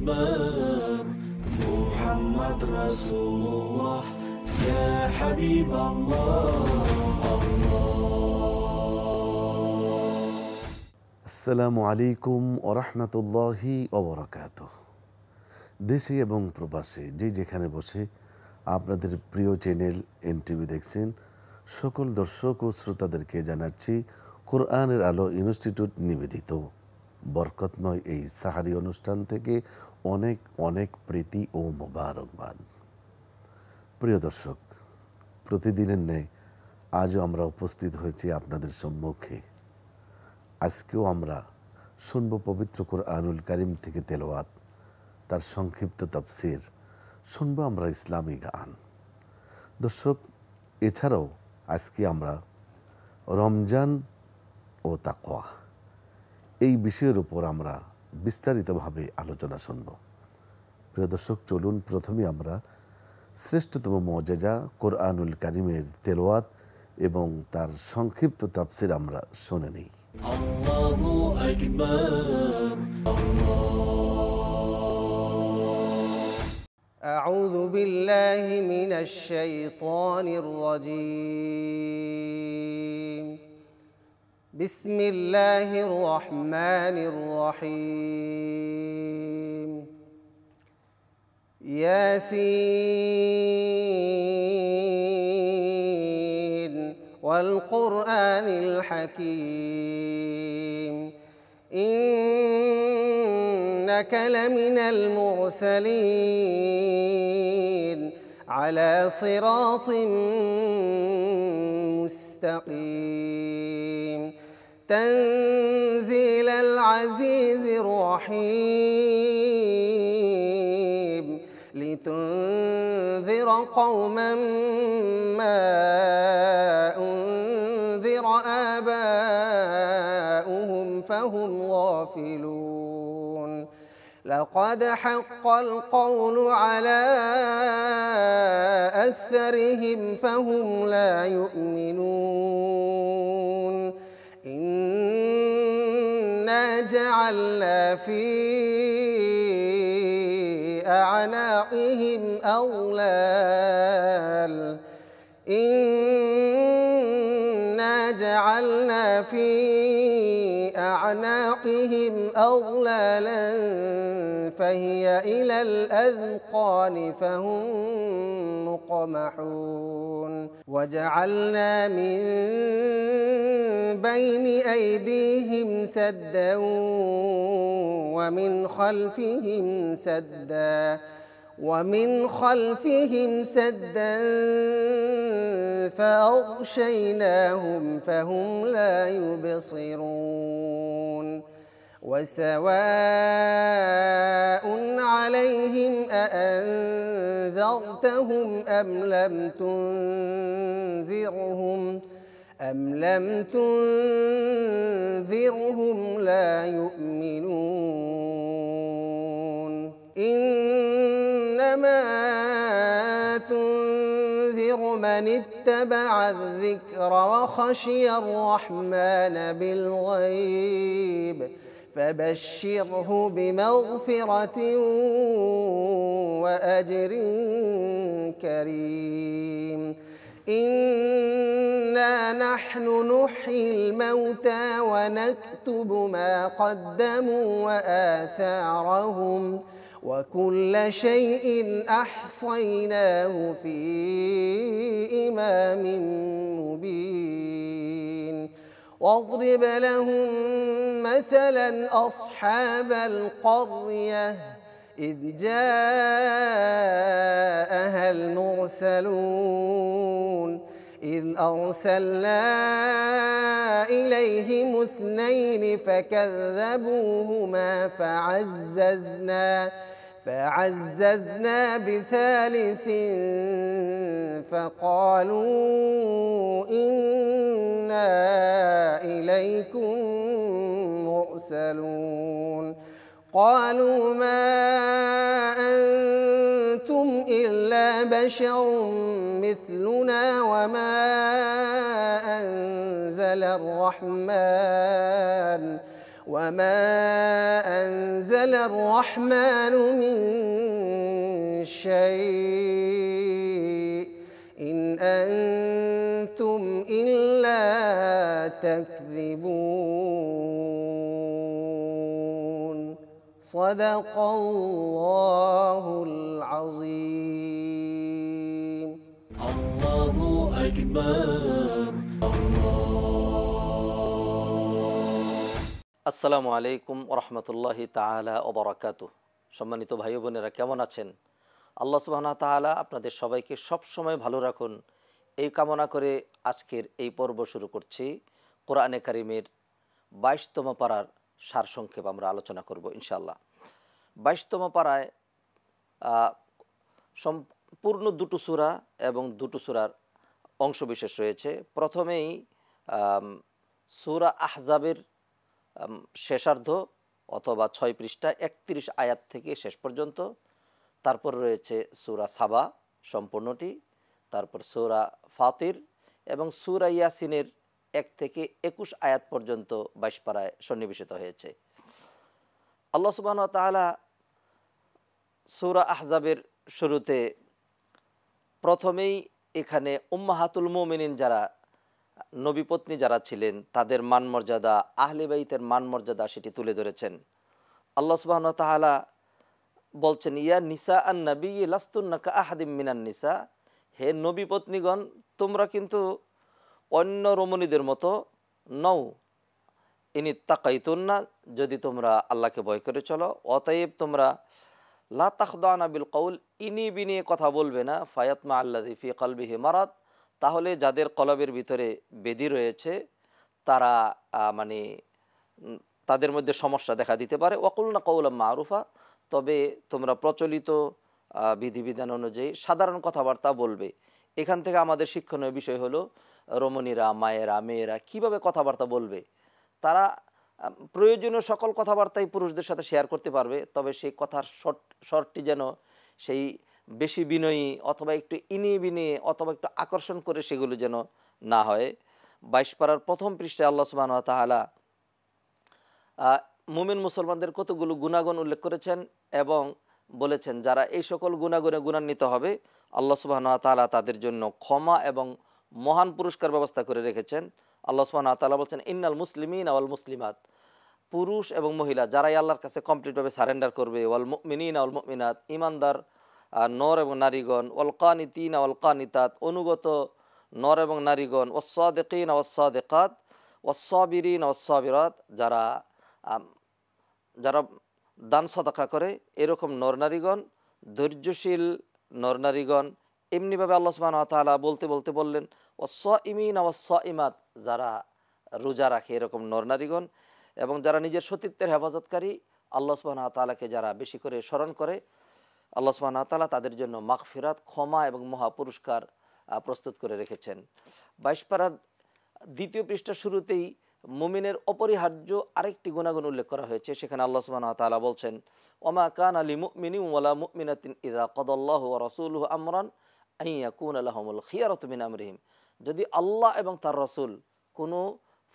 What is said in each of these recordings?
أكبر محمد رسول الله يا حبيب الله আসসালামু আলাইকুম ওয়া রাহমাতুল্লাহি ওয়া বারাকাতুহু। দেশে এবং প্রবাসে যে যেখানে বসে আপনাদের প্রিয় চ্যানেল এনটিভি দেখছেন সকল দর্শক ও শ্রোতাদেরকে জানাচ্ছি কোরআনের আলো ইনস্টিটিউট নিবেদিত বরকতময় এই সাহারি অনুষ্ঠান থেকে অনেক অনেক প্রীতি ও মোবারকবাদ। প্রিয় দর্শক, প্রতিদিনের ন্যায় আজও আমরা উপস্থিত হয়েছি আপনাদের সম্মুখে। আজকেও আমরা শুনব পবিত্র কোরআনুল কারীম থেকে তেলাওয়াত, তার সংক্ষিপ্ত তাফসীর, শুনব আমরা ইসলামী গান। দর্শক, এছাড়াও আজকে আমরা রমজান ও তাকওয়া এই বিষয়ের উপর আমরা বিস্তারিতভাবে আলোচনা শুনব। প্রিয় দর্শক, চলুন প্রথমে আমরা শ্রেষ্ঠতম মুআজ্জাজা কোরআনুল কারীমের তেলাওয়াত এবং তার সংক্ষিপ্ত তাফসীর আমরা শুনে নিই। আল্লাহু আকবার أعوذ بالله من الشيطان الرجيم بسم الله الرحمن الرحيم ياسين والقرآن الحكيم إنك لمن المرسلين على صراط مستقيم تنزيل العزيز الرحيم لتنذر قوما ما أنذر آباؤهم فهم غافلون لقد حق القول على أكثرهم فهم لا يؤمنون إنا جعلنا في أعناقهم أغلال إنا جعلنا في أعناقهم أغلالا فهي إلى الأذقان فهم مقمحون وجعلنا من بين أيديهم سدا ومن خلفهم سدا فأغشيناهم فهم لا يبصرون وسواء عليهم أأنذرتهم أم لم تنذرهم لا يؤمنون إنما تنذر من اتبع الذكر وخشي الرحمن بالغيب فبشره بمغفرة وأجر كريم إنا نحن نحيي الموتى ونكتب ما قدموا وآثارهم وكل شيء أحصيناه في إمام مبين واضرب لهم مثلا أصحاب القرية إذ جاءها المرسلون إذ أرسلنا إليهم 2 فكذبوهما فعززنا ب3 فقالوا إنا إليكم مرسلون قالوا ما أنتم إلا بشر مثلنا وما أنزل وما أنزل الرحمن من شيء إن أنتم إلا تكذبون صدق الله العظيم الله أكبر আসসালামু আলাইকুম ওরহমতুল্লাহি তাআলা ওয়া বারাকাতুহু। সম্মানিত ভাই বোনেরা, কেমন আছেন? আল্লাহ সুবহানাহু ওয়া তাআলা আপনাদের সবাইকে সব সময় ভালো রাখুন, এই কামনা করে আজকের এই পর্ব শুরু করছি। কোরআনে কারিমের 22তম পারার সারসংক্ষেপ আমরা আলোচনা করব ইনশাআল্লাহ। 22তম পারায় সম্পূর্ণ দুটো সূরা এবং দুটো সূরার অংশবিশেষ রয়েছে। প্রথমেই সূরা আহজাবের শেষার্ধ অথবা 6 পৃষ্ঠা 31 আয়াত থেকে শেষ পর্যন্ত, তারপর রয়েছে সূরা সাবা সম্পূর্ণটি, তারপর সূরা ফাতির এবং সূরা ইয়াসিনের 1 থেকে 21 আয়াত পর্যন্ত 22 পারায় সন্নিবেশিত হয়েছে। আল্লাহ সুবহানাহু ওয়া তাআলা সূরা আহজাবের শুরুতে প্রথমেই এখানে উম্মাহাতুল মুমিনিন যারা নবীপত্নী যারা ছিলেন তাদের মান মর্যাদা, আহলে বাইতের মান মর্যাদা সেটি তুলে ধরেছেন। আল্লাহ সুবহানাহু ওয়া তাআলা বলছেন, ইয়া নিসা আন নবী লাস্তুন্না কা আহাদিম মিনান নিসা, হে নবীপত্নীগণ তোমরা কিন্তু অন্য রমণীদের মতো নও। ইনি তাকাইতুন্না, যদি তোমরা আল্লাহকে ভয় করে চলো, অতএব তোমরা লা তাখদানা বিল কওল, ইনি বিনি কথা বলবে না, ফায়াতমা আল্লাযী ফি কলবিহি মারাদ, তাহলে যাদের কলবের ভিতরে বেদি রয়েছে তারা তাদের মধ্যে সমস্যা দেখা দিতে পারে। ওয়াকুলনা কওলাম মারুফা, তবে তোমরা প্রচলিত বিধিবিধান অনুযায়ী সাধারণ কথাবার্তা বলবে। এখান থেকে আমাদের শিক্ষণীয় বিষয় হলো রমণীরা, মায়েরা, মেয়েরা কিভাবে কথাবার্তা বলবে। তারা প্রয়োজনীয় সকল কথাবার্তাই পুরুষদের সাথে শেয়ার করতে পারবে, তবে সেই কথার শর্টটি যেন সেই বেশি বিনয়ী অথবা একটু ইনিয়ে বিনিয়ে অথবা একটু আকর্ষণ করে সেগুলো যেন না হয়। 22 পারার প্রথম পৃষ্ঠায় আল্লাহ সুবহানাহু ওয়া তাআলা মুমিন মুসলমানদের কতগুলো গুণাগুণ উল্লেখ করেছেন এবং বলেছেন যারা এই সকল গুণাগুণে গুণান্বিত হবে আল্লাহ সুবহানাহু ওয়া তাআলা তাদের জন্য ক্ষমা এবং মহান পুরস্কার ব্যবস্থা করে রেখেছেন। আল্লাহ সুবহানাহু ওয়া তাআলা বলছেন, ইন্নাল মুসলিমিনা ওয়াল মুসলিমাত, পুরুষ এবং মহিলা যারাই আল্লাহর কাছে কমপ্লিটভাবে সারেন্ডার করবে, ওয়াল মুমিনিনা ওয়াল মুমিনাত, ইমানদার নর এবং নারীগণ, ওয়াল কানিতিনা ওয়াল কানিতাত, অনুগত নর এবং নারীগণ, ওয়াস সাদিকিনা ওয়াস সাদিকাত, ওয়াস সাবিরিনা ওয়াস সাবিরাত, যারা দান সাদাকা করে এরকম নর নারীগণ, ধৈর্যশীল নর নারীগণ। এমনিভাবে আল্লাহ সুবহানাহু ওয়া তাআলা বলতে বলতে বললেন, ওয়াস সাইমিনা ওয়াস সাইমাত, যারা রোজা রাখে এরকম নর নারীগণ, এবং যারা নিজের সতীত্বের হেফাজতকারী, আল্লাহ সুবহানাহু ওয়া তাআলাকে যারা বেশি করে স্মরণ করে, আল্লাহ সুবহানাহু ওয়া তাআলা তাদের জন্য মাগফিরাত, ক্ষমা এবং মহা পুরস্কার প্রস্তুত করে রেখেছেন। 22 পারার দ্বিতীয় পৃষ্ঠার শুরুতেই মুমিনের অপরিহার্য আরেকটি গুণাগুণ উল্লেখ করা হয়েছে। সেখানে আল্লাহ সুবহানাহু ওয়া তাআলা বলছেন, ওমা কানা লিমুমিনিন ওয়ালা মুমিনাতিন ইযা কাদাল্লাহু ওয়া রাসূলুহু আমরান আন ইয়াকুনা লাহুমুল খিয়ারাতু মিন আমরিহিম, যদি আল্লাহ এবং তার রাসূল কোনো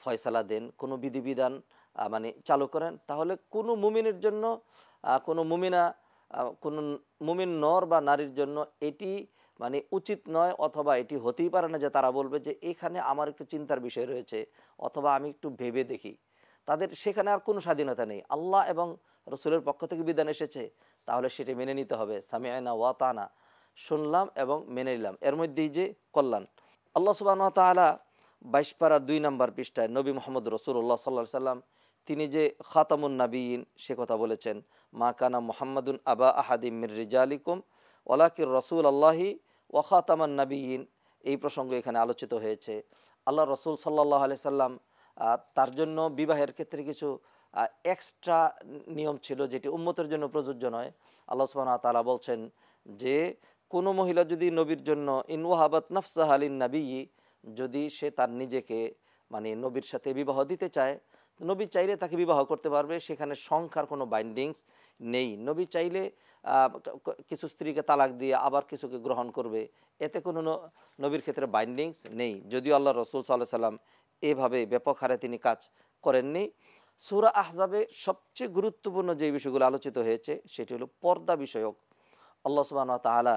ফয়সালা দেন, কোনো বিধিবিধান চালু করেন, তাহলে কোনো মুমিনের জন্য, কোনো মুমিন নর বা নারীর জন্য এটি উচিত নয়, অথবা এটি হতেই পারে না যে তারা বলবে যে এখানে আমার একটু চিন্তার বিষয় রয়েছে অথবা আমি একটু ভেবে দেখি। তাদের সেখানে আর কোনো স্বাধীনতা নেই। আল্লাহ এবং রসুলের পক্ষ থেকে বিধান এসেছে, তাহলে সেটি মেনে নিতে হবে। সামিআনা ওয়া আতানা, শুনলাম এবং মেনে নিলাম, এর মধ্যেই যে কল্যাণ। আল্লাহ সুবহানাহু ওয়া তাআলা 22 পারার 2 নম্বর পৃষ্ঠায় নবী মুহাম্মদ রাসূলুল্লাহ সাল্লাল্লাহু আলাইহি সাল্লাম, তিনি যে খাতামুন নাবিয়িন সে কথা বলেছেন, মা কানা মুহাম্মাদুন আবা আহাদিম মির রিজালিকুম ওয়ালাকির রাসূলুল্লাহি ওয়া খাতামান নাবিয়িন, এই প্রসঙ্গ এখানে আলোচিত হয়েছে। আল্লাহ রসুল সাল্লাল্লাহু আলাইহি সাল্লাম তার জন্য বিবাহের ক্ষেত্রে কিছু এক্সট্রা নিয়ম ছিল যেটি উম্মতের জন্য প্রযোজ্য নয়। আল্লাহ সুবহানাহু ওয়া তাআলা বলছেন যে কোনো মহিলা যদি নবীর জন্য ইন ওয়াহাবাত নাফসাহা লিন নবী, যদি সে তার নিজেকে নবীর সাথে বিবাহ দিতে চায়, নবী চাইলে তাকে বিবাহ করতে পারবে, সেখানে সংখ্যার কোনো বাইন্ডিংস নেই। নবী চাইলে কিছু স্ত্রীকে তালাক দিয়ে আবার কিছুকে গ্রহণ করবে, এতে কোনো নবীর ক্ষেত্রে বাইন্ডিংস নেই, যদিও আল্লাহ রসুল সাল্লাল্লাহু আলাইহি সাল্লাম এভাবে ব্যাপক হারে তিনি কাজ করেননি। সূরা আহজাবে সবচেয়ে গুরুত্বপূর্ণ যে বিষয়গুলো আলোচিত হয়েছে সেটি হলো পর্দা বিষয়ক। আল্লাহ সুবহানাহু ওয়া তাআলা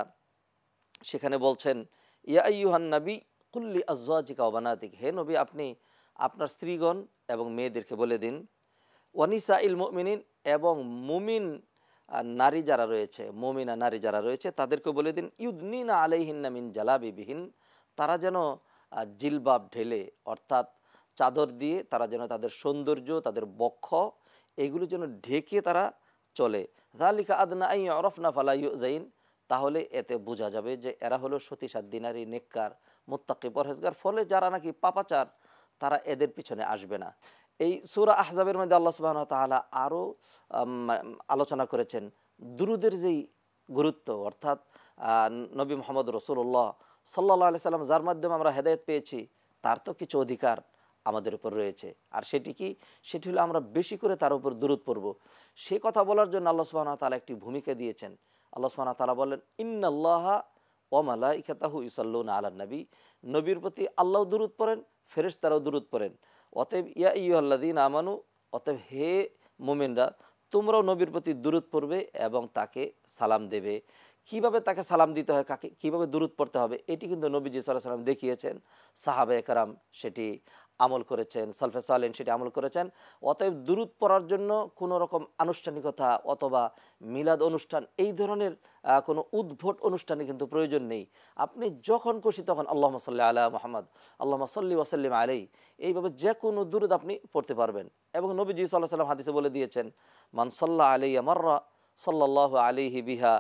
সেখানে বলছেন, ইয়া আইয়ুহান নবী কুল্লি আজওয়াজিকা ওয়া বানাতিক, হে নবী আপনি আপনার স্ত্রীগণ এবং মেয়েদেরকে বলে দিন, ওয়ানিসাইল মুমিনিন, এবং মুমিন নারী যারা রয়েছে, মুমিনা নারী যারা রয়েছে তাদেরকে বলে দিন, ইউদনিনা আলাইহিন্না মিন জালাবিবিহিন, তারা যেন জিলবাব ঢেলে অর্থাৎ চাদর দিয়ে তারা যেন তাদের সৌন্দর্য, তাদের বক্ষ এগুলো যেন ঢেকে তারা চলে। যালিকা আদনা আই আরাফনা ফালা ইউযাইন, তাহলে এতে বোঝা যাবে যে এরা হলো সতীসাধ্বী নারী, নেককার, মুত্তাকি, পরহেজগার, ফলে যারা নাকি পাপাচার তারা এদের পিছনে আসবে না। এই সূরা আহজাবের মধ্যে আল্লাহ সুবহানাহু ওয়া তাআলা আরও আলোচনা করেছেন দুরুদের যেই গুরুত্ব, অর্থাৎ নবী মুহাম্মদ রাসূলুল্লাহ সাল্লাল্লাহু আলাইহি সাল্লাম যার মাধ্যমে আমরা হেদায়েত পেয়েছি তার তো কিছু অধিকার আমাদের উপর রয়েছে, আর সেটি কি? সেটি হলো আমরা বেশি করে তার উপর দুরূদ পড়ব। সে কথা বলার জন্য আল্লাহ সুবহানাহু ওয়া তাআলা একটি ভূমিকা দিয়েছেন। আল্লাহ সুবহানাহু ওয়া তাআলা বলেন, ইন্নাল্লাহা ওয়া মালাইকাতাহু ইউসাল্লুনা আলান নবী, নবীর প্রতি আল্লাহ দুরূদ পড়েন, ফেরেশতারাও দুরূদ পড়েন। অতএব ইয়া আইয়ুহাল্লাযীনা আমানু, অতএব হে মুমিনরা তোমরাও নবীর প্রতি দুরূদ পড়বে এবং তাকে সালাম দেবে। কিভাবে তাকে সালাম দিতে হয়, কাকে কিভাবে দুরূদ পড়তে হবে, এটি কিন্তু নবীজি সাল্লাল্লাহু আলাইহি ওয়াসাল্লাম দেখিয়েছেন, সাহাবায়ে কেরাম সেটি আমল করেছেন, সালফে সালেহিন সেটি আমল করেছেন। অতএব দুরূদ পড়ার জন্য কোনো রকম আনুষ্ঠানিকতা অথবা মিলাদ অনুষ্ঠান এই ধরনের কোনো উদ্ভট অনুষ্ঠানের কিন্তু প্রয়োজন নেই। আপনি যখন খুশি তখন আল্লাহুম্মা সাল্লি আলা মুহাম্মদ, আল্লাহুম্মা সাল্লি ওয়া সাল্লিম আলাইহি, এইভাবে যে কোনো দুরূদ আপনি পড়তে পারবেন। এবং নবীজি সাল্লাল্লাহু আলাইহি ওয়াসাল্লাম হাদিসে বলে দিয়েছেন, মান সাল্লা আলাইয়া মাররা সাল্লাল্লাহু আলাইহি বিহা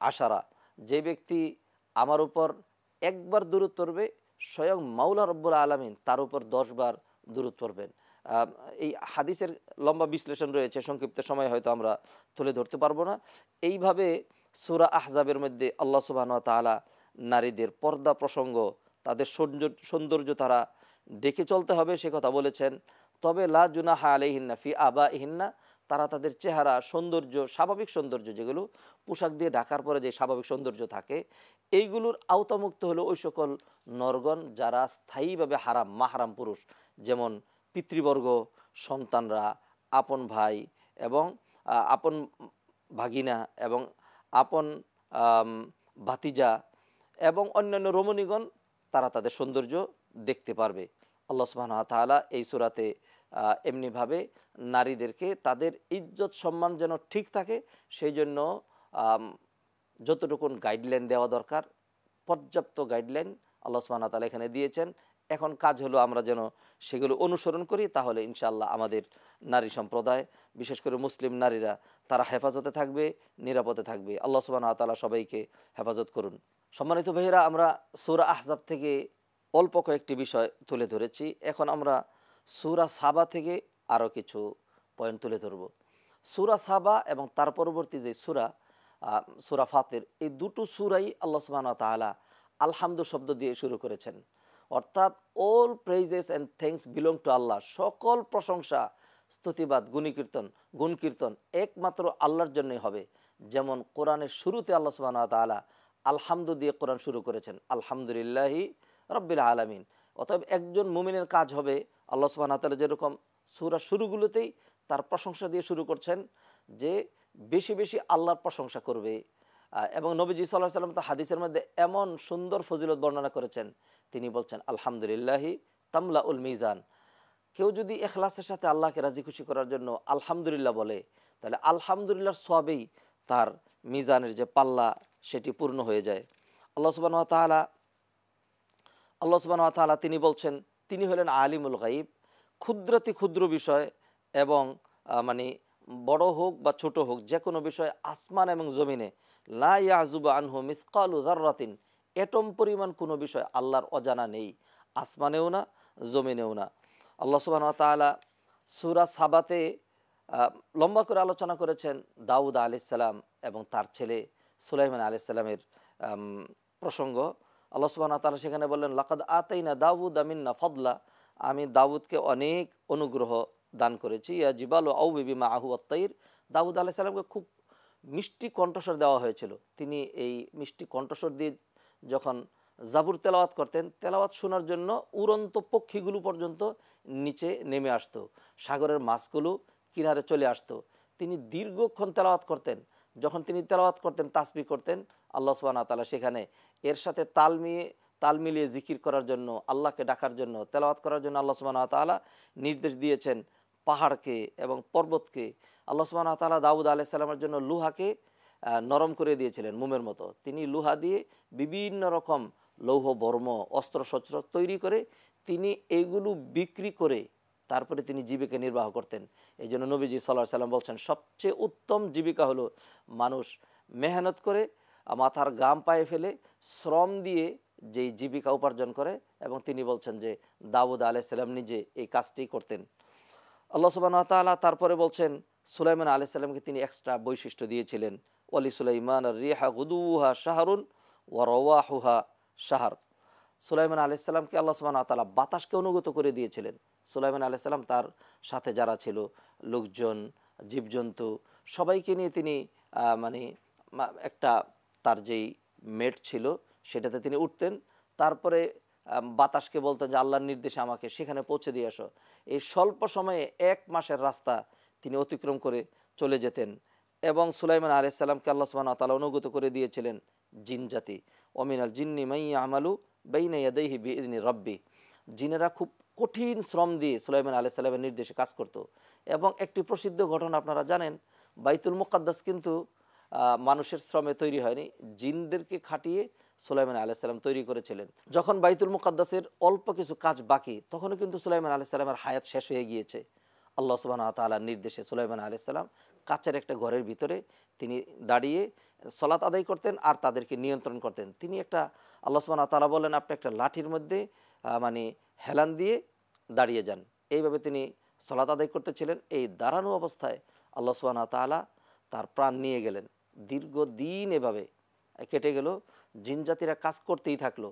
আশারা, যে ব্যক্তি আমার উপর একবার দুরূদ পড়বে স্বয়ং মাওলা রব্বুল আলামিন তার উপর 10 বার দুরূদ পড়বেন। এই হাদিসের লম্বা বিশ্লেষণ রয়েছে, সংক্ষিপ্ত সময় হয়তো আমরা তুলে ধরতে পারবো না। এইভাবে সূরা আহজাবের মধ্যে আল্লাহ সুবহানাহু ওয়া তাআলা নারীদের পর্দা প্রসঙ্গ, তাদের সৌন্দর্য তারা ডেকে চলতে হবে সে কথা বলেছেন। তবে লা জুনাহা আলাইহিন্না ফি আবাইহিন্না, তারা তাদের চেহারা সৌন্দর্য, স্বাভাবিক সৌন্দর্য যেগুলো পোশাক দিয়ে ঢাকার পরে যে স্বাভাবিক সৌন্দর্য থাকে এইগুলোর আওতামুক্ত হলো ওই সকল নরগণ যারা স্থায়ীভাবে হারাম, মাহারাম পুরুষ, যেমন পিতৃবর্গ, সন্তানরা, আপন ভাই এবং আপন ভাগিনা এবং আপন ভাতিজা এবং অন্যান্য রমণীগণ, তারা তাদের সৌন্দর্য দেখতে পারবে। আল্লাহ সুবহানাহু ওয়া তাআলা এই সূরাতে এমনিভাবে নারীদেরকে তাদের ইজ্জত সম্মান যেন ঠিক থাকে সেই জন্য যতটুকুন গাইডলাইন দেওয়া দরকার পর্যাপ্ত গাইডলাইন আল্লাহ সুবহানাহু ওয়া তাআলা এখানে দিয়েছেন। এখন কাজ হলো আমরা যেন সেগুলো অনুসরণ করি, তাহলে ইনশাআল্লাহ আমাদের নারী সম্প্রদায়, বিশেষ করে মুসলিম নারীরা, তারা হেফাজতে থাকবে, নিরাপদে থাকবে। আল্লাহ সুবহানাহু ওয়া তাআলা সবাইকে হেফাজত করুন। সম্মানিত ভাইয়েরা, আমরা সূরা আহজাব থেকে অল্প কয়েকটি বিষয় তুলে ধরেছি। এখন আমরা সূরা সাবা থেকে আরও কিছু পয়েন্ট তুলে ধরব। সূরা সাবা এবং তার পরবর্তী যে সূরা ফাতির, এই দুটো সূরাই আল্লাহ সুবহানাহু ওয়া তাআলা আলহামদু শব্দ দিয়ে শুরু করেছেন, অর্থাৎ all praises and thanks belong to Allah, সকল প্রশংসা, স্তুতিবাদ, গুণ কীর্তন একমাত্র আল্লাহর জন্যই হবে। যেমন কোরআনের শুরুতে আল্লাহ সুবহানাহু ওয়া তাআলা আলহামদু দিয়ে কোরআন শুরু করেছেন, আলহামদুলিল্লাহি রাব্বিল আলামিন। অতএব একজন মুমিনের কাজ হবে আল্লাহ সুবহানাহু ওয়া তাআলা যেরকম সূরা শুরুগুলোতেই তার প্রশংসা দিয়ে শুরু করছেন, যে বেশি বেশি আল্লাহর প্রশংসা করবে। এবং নবীজি সাল্লাল্লাহু আলাইহি ওয়াসাল্লাম তো হাদিসের মধ্যে এমন সুন্দর ফজিলত বর্ণনা করেছেন, তিনি বলছেন আলহামদুলিল্লাহি তামলাউল মিজান। কেউ যদি ইখলাসের সাথে আল্লাহকে রাজি খুশি করার জন্য আলহামদুলিল্লাহ বলে, তাহলে আলহামদুলিল্লাহর সওয়াবেই তার মিজানের যে পাল্লা সেটি পূর্ণ হয়ে যায়। আল্লাহ সুবহানাহু ওয়া তাআলা তিনি বলছেন, তিনি হলেন আলিমুল গাইব, ক্ষুদ্রাতি ক্ষুদ্র বিষয় এবং মানে বড় হোক বা ছোট হোক যে কোনো বিষয় আসমান এবং জমিনে লা ইয়াযুবু আনহু মিসকালু যাররাতিন, এটম পরিমাণ কোনো বিষয় আল্লাহর অজানা নেই, আসমানেও না জমিনেও না। আল্লাহ সুবহানাহু ওয়া তাআলা সূরা সাবাতে লম্বা করে আলোচনা করেছেন দাউদ আলাইহিস সালাম এবং তার ছেলে সুলাইমান আলাইহিস সালামের প্রসঙ্গ। আল্লাহ সুবহানাহু ওয়া তাআলা সেখানে বললেন, লাকাদ আতাইনা দাউদা মিন্না ফাদলা, আমি দাউদকে অনেক অনুগ্রহ দান করেছি। ইয়া জিবালু আউবি বিমাআহু ওয়াত-তাইর, দাউদ আলাইহিস সালামকে খুব মিষ্টি কণ্ঠস্বর দেওয়া হয়েছিল। তিনি এই মিষ্টি কণ্ঠস্বর দিয়ে যখন জাবুর তেলাওয়াত করতেন, তেলাওয়াত শোনার জন্য উড়ন্ত পক্ষীগুলো পর্যন্ত নিচে নেমে আসতো, সাগরের মাছগুলো কিনারে চলে আসতো। তিনি দীর্ঘক্ষণ তেলাওয়াত করতেন। যখন তিনি তেলাওয়াত করতেন, তাসবিহ করতেন, আল্লাহ সুবহানাহু ওয়া তাআলা সেখানে এর সাথে তাল মিলিয়ে জিকির করার জন্য, আল্লাহকে ডাকার জন্য, তেলাওয়াত করার জন্য আল্লাহ সুবহানাহু ওয়া তাআলা নির্দেশ দিয়েছেন পাহাড়কে এবং পর্বতকে। আল্লাহ সুবহানাহু ওয়া তাআলা দাউদ আলাইহিস সালামের জন্য লোহাকে নরম করে দিয়েছিলেন মোমের মতো। তিনি লোহা দিয়ে বিভিন্ন রকম লৌহ বর্ম, অস্ত্রশস্ত্র তৈরি করে তিনি এইগুলো বিক্রি করে তারপরে তিনি জীবিকা নির্বাহ করতেন। এই জন্য নবীজি সাল্লাল্লাহু আলাইহি সাল্লাম বলছেন, সবচেয়ে উত্তম জীবিকা হলো মানুষ মেহনত করে, মাথার ঘাম পায়ে ফেলে, শ্রম দিয়ে যেই জীবিকা উপার্জন করে। এবং তিনি বলছেন যে দাউদ আলাইহিস সালাম নিজে এই কাজটি করতেন। আল্লাহ সুবহানাহু ওয়া তাআলা তারপরে বলছেন, সুলাইমান আলাইহিস সালামকে তিনি এক্সট্রা বৈশিষ্ট্য দিয়েছিলেন, ওয়ালি সুলাইমান আর-রিহা গুদুহা শাহরুন ওয়া রাওয়াহুহা শাহর। সুলাইমান আলাইহিস সালামকে আল্লাহ সুবহানাহু ওয়া তাআলা বাতাসকে অনুগত করে দিয়েছিলেন। সুলাইমান আলাইহিস সালাম তার সাথে যারা ছিল, লোকজন, জীবজন্তু, সবাইকে নিয়ে তিনি একটা তার যেই মেট ছিল সেটাতে তিনি উঠতেন। তারপরে বাতাসকে বলতেন যে আল্লাহর নির্দেশে আমাকে সেখানে পৌঁছে দিয়ে আসো। এই স্বল্প সময়ে 1 মাসের রাস্তা তিনি অতিক্রম করে চলে যেতেন। এবং সুলাইমান আলাইহিস সালামকে আল্লাহ সুবহানাহু ওয়া তাআলা অনুগত করে দিয়েছিলেন জিন জাতি। ওমিনাল জিন্নি মাই ইয়ামালু বাইনা ইয়াদাইহি বিইذনি রাব্বি। জিনেরা খুব কঠিন শ্রম দিয়ে সুলাইমান আলাইহিস সালামের নির্দেশে কাজ করত। এবং একটি প্রসিদ্ধ ঘটনা আপনারা জানেন, বাইতুল মুকাদ্দাস কিন্তু মানুষের শ্রমে তৈরি হয়নি, জিনদেরকে খাটিয়ে সুলাইমান আলাইহিস সালাম তৈরি করেছিলেন। যখন বাইতুল মুকাদ্দাসের অল্প কিছু কাজ বাকি, তখনও কিন্তু সুলাইমান আলাইহিস সালামের হায়াত শেষ হয়ে গিয়েছে। আল্লাহ সুবহানাহু ওয়া তাআলার নির্দেশে সুলাইমান আলাইহিস সালাম কাচের একটা ঘরের ভিতরে তিনি দাঁড়িয়ে সালাত আদায় করতেন আর তাদেরকে নিয়ন্ত্রণ করতেন। তিনি আল্লাহ সুবহানাহু ওয়া তাআলা বলেন, আপনি একটা লাঠির মধ্যে হেলান দিয়ে দাঁড়িয়ে যান। এইভাবে তিনি সালাত আদায় করতেছিলেন। এই দাঁড়ানো অবস্থায় আল্লাহ সুবহানাহু ওয়া তাআলা তার প্রাণ নিয়ে গেলেন। দীর্ঘদিন এভাবে কেটে গেল, জিনজাতিরা কাজ করতেই থাকলো।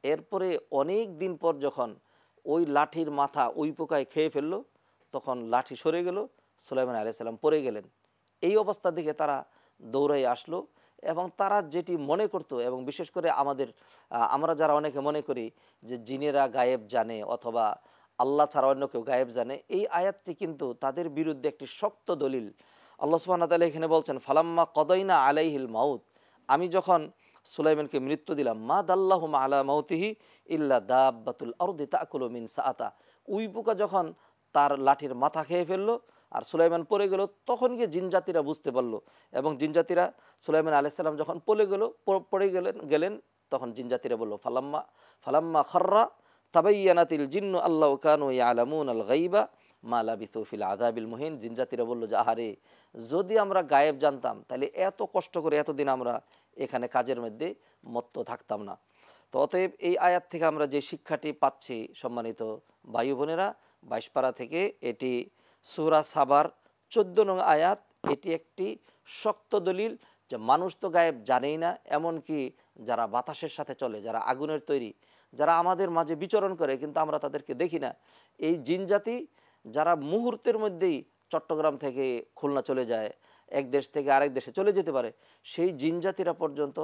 এরপরে অনেক দিন পর যখন ওই লাঠির মাথা ওই পোকায় খেয়ে ফেললো, তখন লাঠি সরে গেল, সুলাইমান আলাইহিস সালাম পড়ে গেলেন। এই অবস্থা দেখে তারা দৌড়াই আসলো এবং তারা যেটি মনে করতো, এবং বিশেষ করে আমরা যারা অনেকে মনে করি যে জিনেরা গায়েব জানে অথবা আল্লাহ ছাড়া অন্য কেউ গায়েব জানে, এই আয়াতটি কিন্তু তাদের বিরুদ্ধে একটি শক্ত দলিল। আল্লাহ সুবহানাহু ওয়া তাআলা এখানে বলছেন, ফালাম্মা কদাইনা আলাইহিল মাউত, আমি যখন সুলাইমানকে মৃত্যু দিলাম, মা দাল্লাহুম আলা মাউতিহি ইল্লা দাব্বাতুল আরদি তাকুলু মিন সাআতা। উই পোকা যখন তার লাঠির মাথা খেয়ে ফেললো আর সুলাইমান পড়ে গেল, তখন গিয়ে জিনজাতিরা বুঝতে পারলো। এবং জিনজাতিরা সুলাইমান আলাইহিস সালাম যখন পড়ে গেলেন তখন জিনজাতিরা বলল, ফালাম্মা খাররা তাবায়্যানাতিল জিন্নু আল্লাহু কানু ইয়ালামুনাল গায়বা মা লাবিথু ফিল আযাবিল মুহিন। জিনজাতিরা বলল যে, আহারে, যদি আমরা গায়েব জানতাম তাহলে এত কষ্ট করে এতদিন আমরা এখানে কাজের মধ্যে মত্ত থাকতাম না। তো অতএব এই আয়াত থেকে আমরা যে শিক্ষাটি পাচ্ছি, সম্মানিত ভাই বোনেরা, 22 পারা থেকে, এটি সূরা সাবার 14 নং আয়াত। এটি একটি শক্ত দলিল যে মানুষ তো গায়েব জানেই না, এমনকি যারা বাতাসের সাথে চলে, যারা আগুনের তৈরি, যারা আমাদের মাঝে বিচরণ করে কিন্তু আমরা তাদেরকে দেখি না, এই জিনজাতি যারা মুহূর্তের মধ্যেই চট্টগ্রাম থেকে খুলনা চলে যায়, এক দেশ থেকে আরেক দেশে চলে যেতে পারে, সেই জিনজাতিরা পর্যন্ত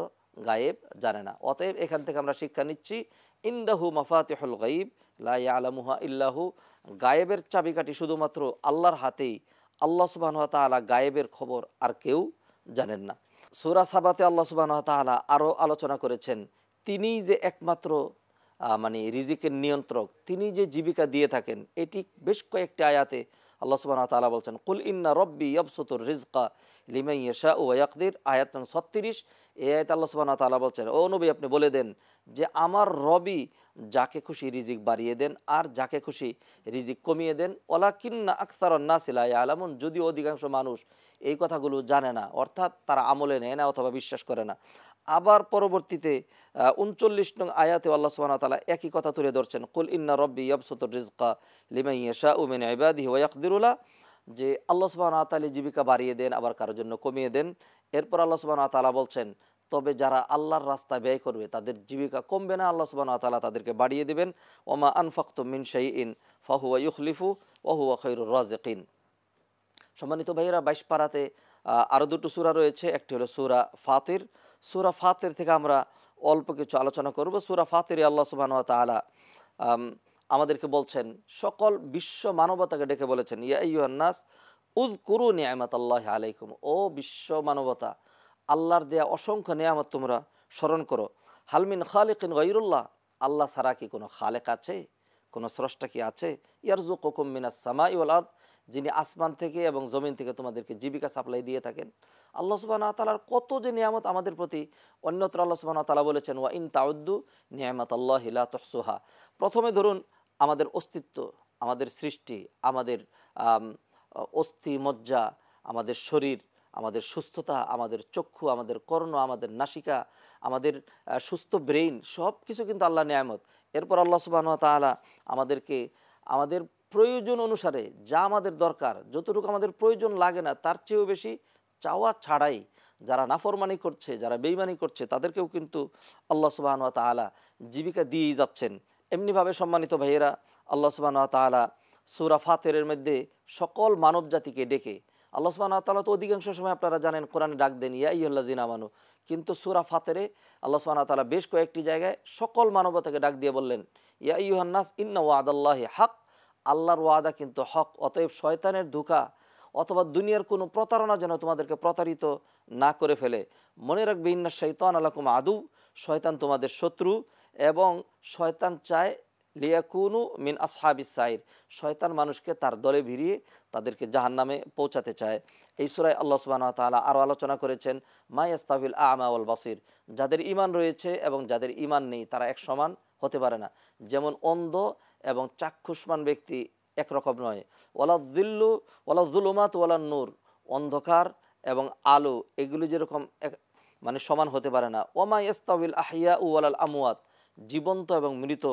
গায়েব জানে না। অতএব এখান থেকে আমরা শিক্ষা নিচ্ছি, ইনদাহু মাফাতিহুল গায়ব লা ইয়ালামুহা ইল্লাহু। গায়েবের চাবিকাঠি শুধুমাত্র আল্লাহর হাতেই। আল্লাহ সুবহানাহু ওয়া তাআলা গায়েবের খবর আর কেউ জানেন না। সূরা সাবাতে আল্লাহ সুবহানাহু ওয়া তাআলা আরও আলোচনা করেছেন, তিনি যে একমাত্র রিজিকের নিয়ন্ত্রক, তিনি যে জীবিকা দিয়ে থাকেন। এটি বেশ কয়েকটি আয়াতে আল্লাহ সুবহানাহু ওয়া তাআলা বলছেন, কুল ইন্না রব্বি ইয়াবসুতুর রিজকা লিমান ইয়াশাউ ওয়া ইয়াকদির। আয়াত নং 36। এই আয়াতে আল্লাহ সুবহানাহু ওয়া তাআলা বলছেন, ও নবী, আপনি বলে দেন যে আমার রবি যাকে খুশি রিজিক বাড়িয়ে দেন আর যাকে খুশি রিজিক কমিয়ে দেন। ওয়ালাকিন্না আকসারান নাসি লা ইয়ালামুন। যদিও অধিকাংশ মানুষ এই কথাগুলো জানে না, অর্থাৎ তারা আমলে নেয় না অথবা বিশ্বাস করে না। আবার পরবর্তীতে 39 নং আয়াতে আল্লাহ সুবহানাহু ওয়া তাআলা একই কথা তুলে ধরছেন, কুল ইন্না রব্বি ইয়াবসুতুর রিজকা লিমান ইয়াশাউ মিন ইবাদিহি ওয়া ইয়াকদিরু লা। যে আল্লাহ সুবহানাহু ওয়া তাআলা জীবিকা বাড়িয়ে দেন, আবার কারোর জন্য কমিয়ে দেন। এরপর আল্লাহ সুবহানাহু ওয়া তাআলা বলছেন, তবে যারা আল্লাহর রাস্তায় ব্যয় করবে তাদের জীবিকা কমবে না, আল্লাহ সুবহানাহু ওয়া তাআলা তাদেরকে বাড়িয়ে দেবেন। ওমা আনফাকতুম মিন শাইইন ফাহুয়া ইউখলিফু ওয়া হুয়া খায়রুর রাজিকিন। সম্মানিত ভাইয়েরা, 22 পারাতে আরও দুটো সূরা রয়েছে। একটি হলো সূরা ফাতির। সূরা ফাতির থেকে আমরা অল্প কিছু আলোচনা করব। সূরা ফাতিরে আল্লাহ সুবহানাহু ওয়া তাআলা আমাদেরকে বলছেন, সকল বিশ্ব মানবতাকে ডেকে বলেছেন, ইয়া আইয়ুহান নাস উযকুরু নি'মাতাল্লাহি আলাইকুম, ও বিশ্ব মানবতা, আল্লাহর দেয়া অসংখ্য নিয়ামত তোমরা স্মরণ করো। হাল মিন খালিকিন গায়রুল্লাহ, আল্লাহ ছাড়া কি কোনো খালেক আছে, কোনো স্রষ্টা কি আছে? ইয়ারযুকুকুম মিনাস সামাই ওয়াল আরদ, যিনি আসমান থেকে এবং জমিন থেকে তোমাদেরকে জীবিকা সাপ্লাই দিয়ে থাকেন। আল্লাহ সুবহানাহু ওয়া তাআলার কত যে নিয়ামত আমাদের প্রতি। অন্যত্র আল্লাহ সুবহানাহু ওয়া তাআলা বলেছেন, ওয়া ইন তাউদ্দু নি'মাতাল্লাহি লা তুহসুহা। প্রথমে ধরুন আমাদের অস্তিত্ব, আমাদের সৃষ্টি, আমাদের অস্থি মজ্জা, আমাদের শরীর, আমাদের সুস্থতা, আমাদের চক্ষু, আমাদের কর্ণ, আমাদের নাসিকা, আমাদের সুস্থ ব্রেইন, সব কিছু কিন্তু আল্লাহ নিয়ামত। এরপর আল্লাহ সুবহানাহু ওয়া তাআলা আমাদেরকে আমাদের প্রয়োজন অনুসারে যা আমাদের দরকার, যতটুকু আমাদের প্রয়োজন লাগে না তার চেয়েও বেশি চাওয়া ছাড়াই যারা নাফরমানি করছে, যারা বেঈমানি করছে, তাদেরকেও কিন্তু আল্লাহ সুবহানাহু ওয়া তাআলা জীবিকা দিয়েই যাচ্ছেন। এমনিভাবে সম্মানিত ভাইয়েরা, আল্লাহ সুবহানাহু ওয়া তাআলা সূরা ফাতিরের মধ্যে সকল মানব জাতিকে ডেকে, আল্লাহ সুবহানাহু ওয়া তাআলা তো অধিকাংশ সময় আপনারা জানেন কোরআনে ডাক দেন ইয়া আইয়ুহাল্লাযিনা আমানু, কিন্তু সূরা ফাতিরে আল্লাহ সুবহানাহু ওয়া তাআলা বেশ কয়েকটি জায়গায় সকল মানবতাকে ডাক দিয়ে বললেন, ইয়া আইয়ুহান নাস ইন্না ওয়াদাল্লাহি হক, আল্লাহর ওয়াদা কিন্তু হক, অতএব শয়তানের ধোঁকা অথবা দুনিয়ার কোনো প্রতারণা যেন তোমাদেরকে প্রতারিত না করে ফেলে। মনে রাখবে, ইন্না শাইতানা লাকুম আদু, শয়তান তোমাদের শত্রু, এবং শয়তান চায় লিয়াকুনু মিন আসহাবিস সাইর, শয়তান মানুষকে তার দলে ভিড়িয়ে তাদেরকে জাহান্নামে পৌঁছাতে চায়। এই সূরায় আল্লাহ সুবহানাহু ওয়া তাআলা আরও আলোচনা করেছেন, মা ইয়াস্তাবিল আ'মা ওয়াল বাসির, যাদের ঈমান রয়েছে এবং যাদের ঈমান নেই তারা এক সমান হতে পারে না। যেমন অন্ধ এবং চাক্ষুষ্মান ব্যক্তি একরকম নয়। ওয়ালা যিল্লু ওয়ালা যুলুমাত ওয়ালা নূর, অন্ধকার এবং আলো এগুলি যেরকম মানে সমান হতে পারে না। ওমা ইয়াস্তাবিল আহিয়া ওয়ালাল আমওয়াত, জীবন্ত এবং মৃত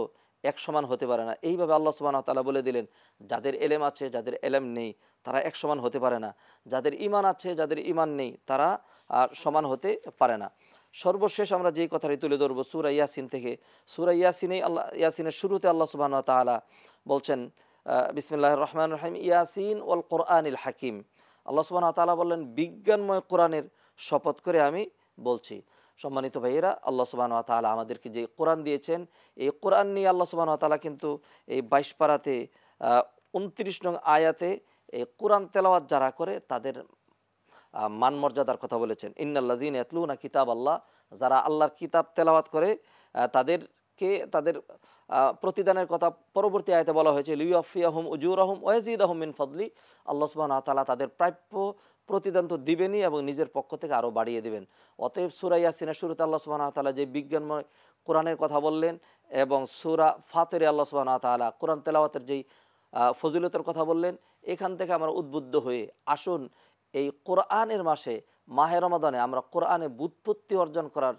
এক সমান হতে পারে না। এইভাবে আল্লাহ সুবহানাহু ওয়া তাআলা বলে দিলেন, যাদের এলেম আছে, যাদের এলেম নেই তারা এক সমান হতে পারে না, যাদের ঈমান আছে, যাদের ঈমান নেই তারা সমান হতে পারে না। সর্বশেষ আমরা যেই কথাটি তুলে ধরবো সূরা ইয়াসিন থেকে। সূরা ইয়াসিনের শুরুতে আল্লাহ সুবহানাহু ওয়া তাআলা বলছেন, বিসমিল্লাহির রহমানির রহিম, ইয়াসিন ওয়াল কোরআনিল হাকিম। আল্লাহ সুবহানাহু ওয়া তাআলা বললেন, বিজ্ঞানময় কোরআনের শপথ করে আমি বলছি। সম্মানিত ভাইয়েরা, আল্লাহ সুবহানাহু ওয়া তাআলা আমাদেরকে যে কোরআন দিয়েছেন, এই কোরআন নিয়ে আল্লাহ সুবহানাহু ওয়া তাআলা কিন্তু এই 22 পারাতে 29 নং আয়াতে এই কোরআন তেলাওয়াত যারা করে তাদের মান মর্যাদার কথা বলেছেন। ইন্নাল্লাযীনা ইয়াতলুনা কিতাবাল্লাহ, যারা আল্লাহর কিতাব তেলাওয়াত করে তাদেরকে তাদের প্রতিদানের কথা পরবর্তী আয়াতে বলা হয়েছে, লিউওয়াফিয়াহুম উজুরাহুম ওয়া ইয়াজিদাহুম মিন ফাদলি, আল্লাহ সুবহানাহু ওয়া তাআলা তাদের প্রাপ্য প্রতিদান তো দিবেনই এবং নিজের পক্ষ থেকে আরও বাড়িয়ে দেবেন। অতএব সূরা ইয়াসিনের শুরুতে আল্লাহ সুবহানাহু ওয়া তাআলা যে বিজ্ঞানময় কোরআনের কথা বললেন এবং সূরা ফাতিরে আল্লাহ সুবহানাহু ওয়া তাআলা কোরআন তেলাওয়াতের যেই ফজিলতের কথা বললেন, এখান থেকে আমরা উদ্বুদ্ধ হয়ে আসুন এই কোরআনের মাসে মাহে রমাদানে আমরা কোরআনে ব্যুৎপত্তি অর্জন করার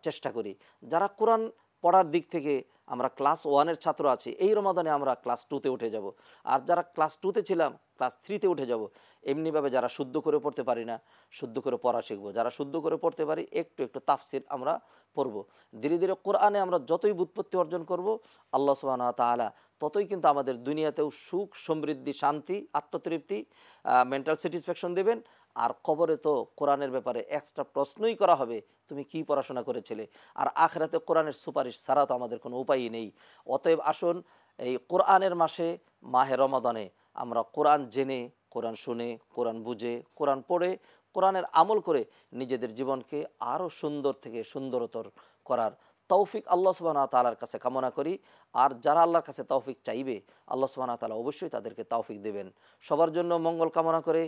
চেষ্টা করি। যারা কোরআন পড়ার দিক থেকে আমরা ক্লাস 1-এর ছাত্র আছি, এই রমাদানে আমরা ক্লাস 2-তে উঠে যাব। আর যারা ক্লাস 2-তে ছিলাম ক্লাস 3-তে উঠে যাব। এমনিভাবে যারা শুদ্ধ করে পড়তে পারি না, শুদ্ধ করে পড়া শিখবো। যারা শুদ্ধ করে পড়তে পারি একটু একটু তাফসির আমরা পড়ব। ধীরে ধীরে কোরআনে আমরা যতই ব্যুৎপত্তি অর্জন করব, আল্লাহ সুবহানাহু ওয়া তাআলা ততই কিন্তু আমাদের দুনিয়াতেও সুখ, সমৃদ্ধি, শান্তি, আত্মতৃপ্তি, মেন্টাল স্যাটিসফ্যাকশন দেবেন। আর কবরে তো কোরআনের ব্যাপারে এক্সট্রা প্রশ্নই করা হবে, তুমি কি পড়াশোনা করেছিলে। আর আখিরাতে কোরআনের সুপারিশ ছাড়া তো আমাদের কোনো উপায়ই নেই। অতএব আসুন এই কোরআনের মাসে মাহে রমাদানে আমরা কোরআন জেনে, কোরআন শুনে, কোরআন বুঝে, কোরআন পড়ে, কোরআনের আমল করে নিজেদের জীবনকে আরও সুন্দর থেকে সুন্দরতর করার তৌফিক আল্লাহ সুবহানাহু ওয়া তাআলার কাছে কামনা করি। আর যারা আল্লাহর কাছে তৌফিক চাইবে, আল্লাহ সুবহানাহু ওয়া তাআলা অবশ্যই তাদেরকে তৌফিক দেবেন। সবার জন্য মঙ্গল কামনা করে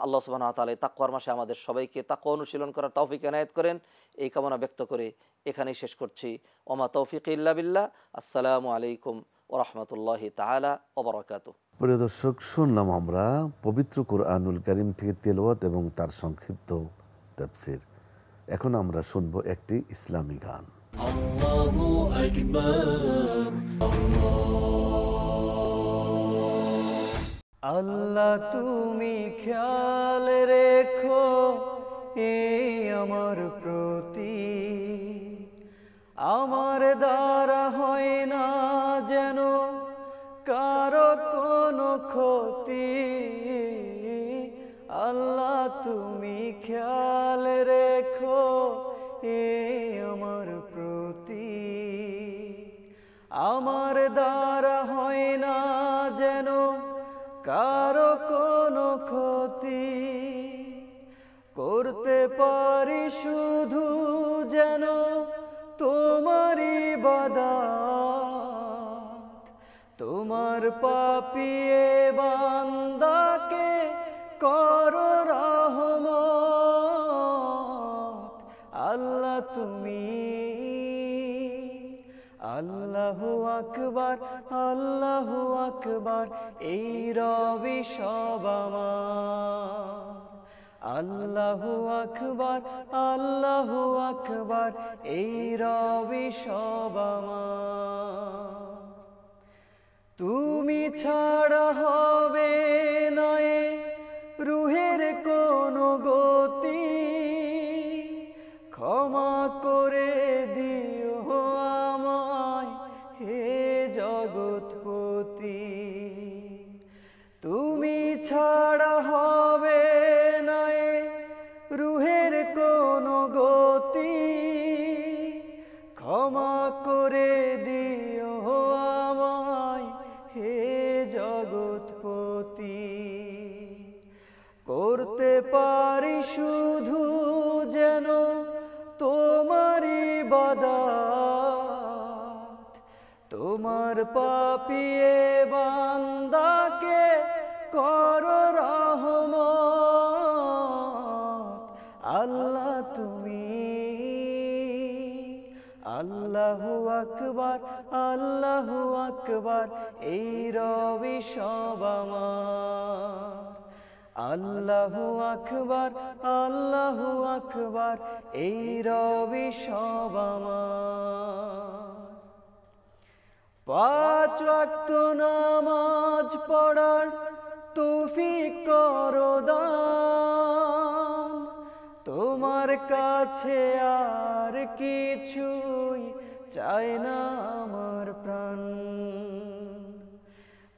আল্লাহ সুবহানাহু ওয়া তাআলা তাকওয়ার মাসে আমাদের সবাইকে তাকওয়া অনুশীলন করার তৌফিক এনায়েত করেন, এই কামনা ব্যক্ত করে এখানেই শেষ করছি। ওমা তৌফিক ইল্লা বিল্লাহ। আসসালামু আলাইকুম ওয়া রাহমাতুল্লাহি তাআলা ওয়া বারাকাতুহু। প্রিয় দর্শক, শুনলাম আমরা পবিত্র কুরআনুল কারীম থেকে তেলাওয়াত এবং তার সংক্ষিপ্ত তাফসীর। এখন আমরা শুনব একটি ইসলামী গান। আল্লাহু আকবার, আল্লাহ তুমি খেয়াল রেখো এই আমার প্রতি, আমার দ্বারা হয় না যেন কারো কোনো ক্ষতি। আল্লাহ তুমি খেয়াল রেখো এই আমার আমার দ্বারা হয় না যেন কারো কোনো ক্ষতি, করতে পারি শুধু যেন তোমার ইবাদত। তোমার পাপিয়ে বান্দাকে করো রহমত। আল্লাহ তুমি আল্লাহু আকবার, আল্লাহু আকবার, এই রবি সব আমার। আল্লাহু আকবার, আল্লাহু আকবার, এই রবি সব আমার। তুমি ছাড়া হবে নয় রুহের কোনো গতি, ক্ষমা করে দিও আমায় হে জগৎপতি। তুমি ছাড়া হবে নয় রুহের কোনো গতি, ক্ষমা করে দিও আমায় হে জগৎপতি। করতে পারি শুধু যেন তোমার ইবাদত। তোমার পাপিয়ে বান্দাকে করো রহমত। আল্লাহ তুমি আল্লাহু আকবার, আল্লাহু আকবার, এই রবি সব আমার। আল্লাহু আকবার, আল্লাহু আকবার, এই রবি সব আমার। 5 ওয়াক্ত নামাজ পড়ার তৌফিক করো দান। তোমার কাছে আর কিছুই চাই না আমার প্রাণ।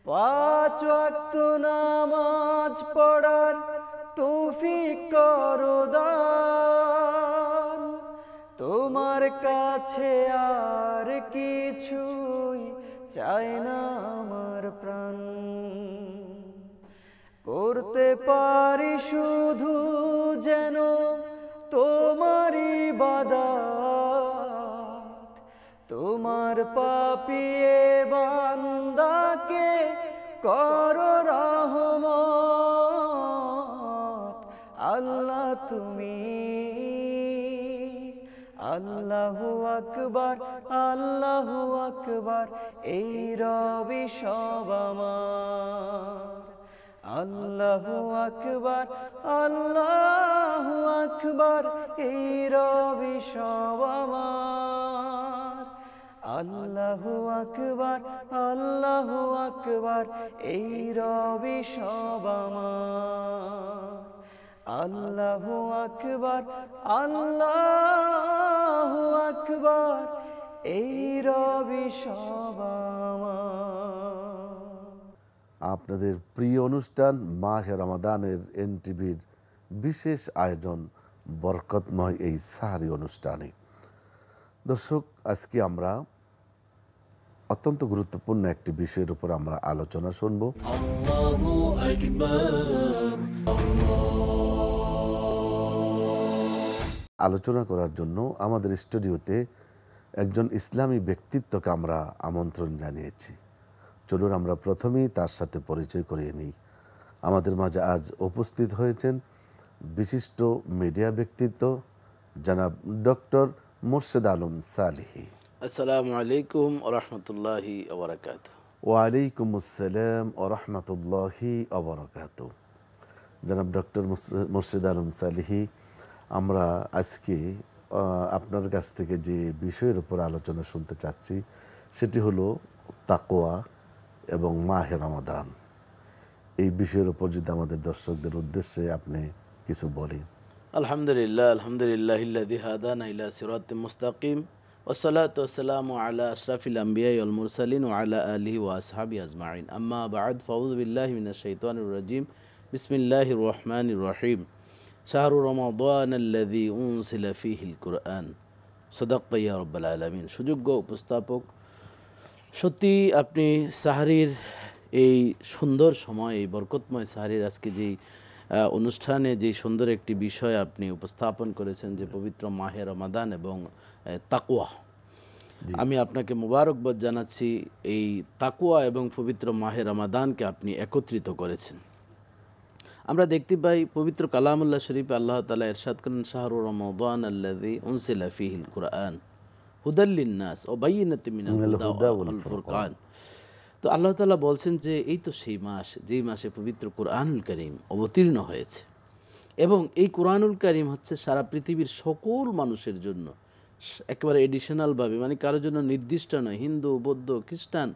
5 ওয়াক্ত নামাজ পড়ার তৌফিক করো দান। তোমার কাছে আর কিছুই চাই না আমার প্রাণ। করতে পারি শুধু যেন তোমার ইবাদত। তোমার পাপিয়ে বান্দাকে করো রহমত। আল্লাহ তুমি আল্লাহু আকবার, আল্লাহু আকবার, এই রবি সব আমার। আল্লাহু আকবার, আল্লাহু আকবার, এই রবি সব আমার। আল্লাহু আকবার, আল্লাহু আকবার, এই রবি সব আমার। আল্লাহু আকবার, আল্লাহু আকবার, এই রবি সব আমার। আপনাদের প্রিয় অনুষ্ঠান মাহে রমাদানের এনটিভির বিশেষ আয়োজন বরকতময় এই সাহারি অনুষ্ঠানে। দর্শক, আজকে আমরা অত্যন্ত গুরুত্বপূর্ণ একটি বিষয়ের উপর আমরা আলোচনা শুনব। Allahu Akbar, আলোচনা করার জন্য আমাদের স্টুডিওতে একজন ইসলামী ব্যক্তিত্বকে আমরা আমন্ত্রণ জানিয়েছি। চলুন আমরা প্রথমেই তার সাথে পরিচয় করিয়ে নিই। আমাদের মাঝে আজ উপস্থিত হয়েছেন বিশিষ্ট মিডিয়া ব্যক্তিত্ব জনাব ডক্টর মোর্শেদ আলম সালিহি। আসসালামু আলাইকুম ওয়া রাহমাতুল্লাহি ওয়া বারাকাতুহু। ওয়ালাইকুম আসসালাম ও রহমতুল্লাহি অবরাকাত। জনাব ডক্টর মোর্শেদ আলম সালিহি, আমরা আজকে আপনার কাছ থেকে যে বিষয়ের উপর আলোচনা শুনতে চাচ্ছি সেটি হলো তাকওয়া এবং মাহে রমাদান। এই বিষয়ের উপর যদি আমাদের দর্শকদের উদ্দেশ্যে আপনি কিছু বলেন। আলহামদুলিল্লাহ, আলহামদুলিল্লাহিল্লাযী হাদানা ইলা সিরাতিম মুস্তাকিম, ওয়াসসালাতু ওয়াসসালামু আলা আশরাফিল আমবিয়াই ওয়াল মুরসালিন ওয়া আলা আলিহি ওয়া আসহাবিহি আজমাইন। আম্মা বা'দ, ফাউযু বিল্লাহি মিনাশ শাইতানির রাজিম। বিসমিল্লাহির রহমানির রহিম। শাহরু রমাদানাল্লাযী উনজিলা ফীহিল কুরআন। সাদাক্তা ইয়া রাব্বাল আলামিন। সুযোগ্য উপস্থাপক, সত্যি আপনি সাহারির এই সুন্দর সময়, এই বরকতময় সাহারির আজকে যেই অনুষ্ঠানে যেই সুন্দর একটি বিষয় আপনি উপস্থাপন করেছেন, যে পবিত্র মাহে রমাদান এবং তাকওয়া, আমি আপনাকে মুবারকবাদ জানাচ্ছি। এই তাকওয়া এবং পবিত্র মাহে রমাদানকে আপনি একত্রিত করেছেন। আমরা দেখতে পাই পবিত্র কালামুল্লাহ শরীফে আল্লাহ তাআলা ইরশাদ করেন, শাহরু রমাদান আল্লাযী উনজিলা ফীহিল কুরআন হুদাল লিন-নাস ওয়া বায়িনাতিন মিনাল হুদা ওয়াল ফুরকান। তো আল্লাহ তাআলা বলছেন যে এই তো সেই মাস, যেই মাসে পবিত্র কুরআনুল কারীম অবতীর্ণ হয়েছে, এবং এই কুরআনুল কারীম হচ্ছে সারা পৃথিবীর সকল মানুষের জন্য একেবারে এডিশনালভাবে, মানে কারোর জন্য নির্দিষ্ট নয়, হিন্দু, বৌদ্ধ, খ্রিস্টান,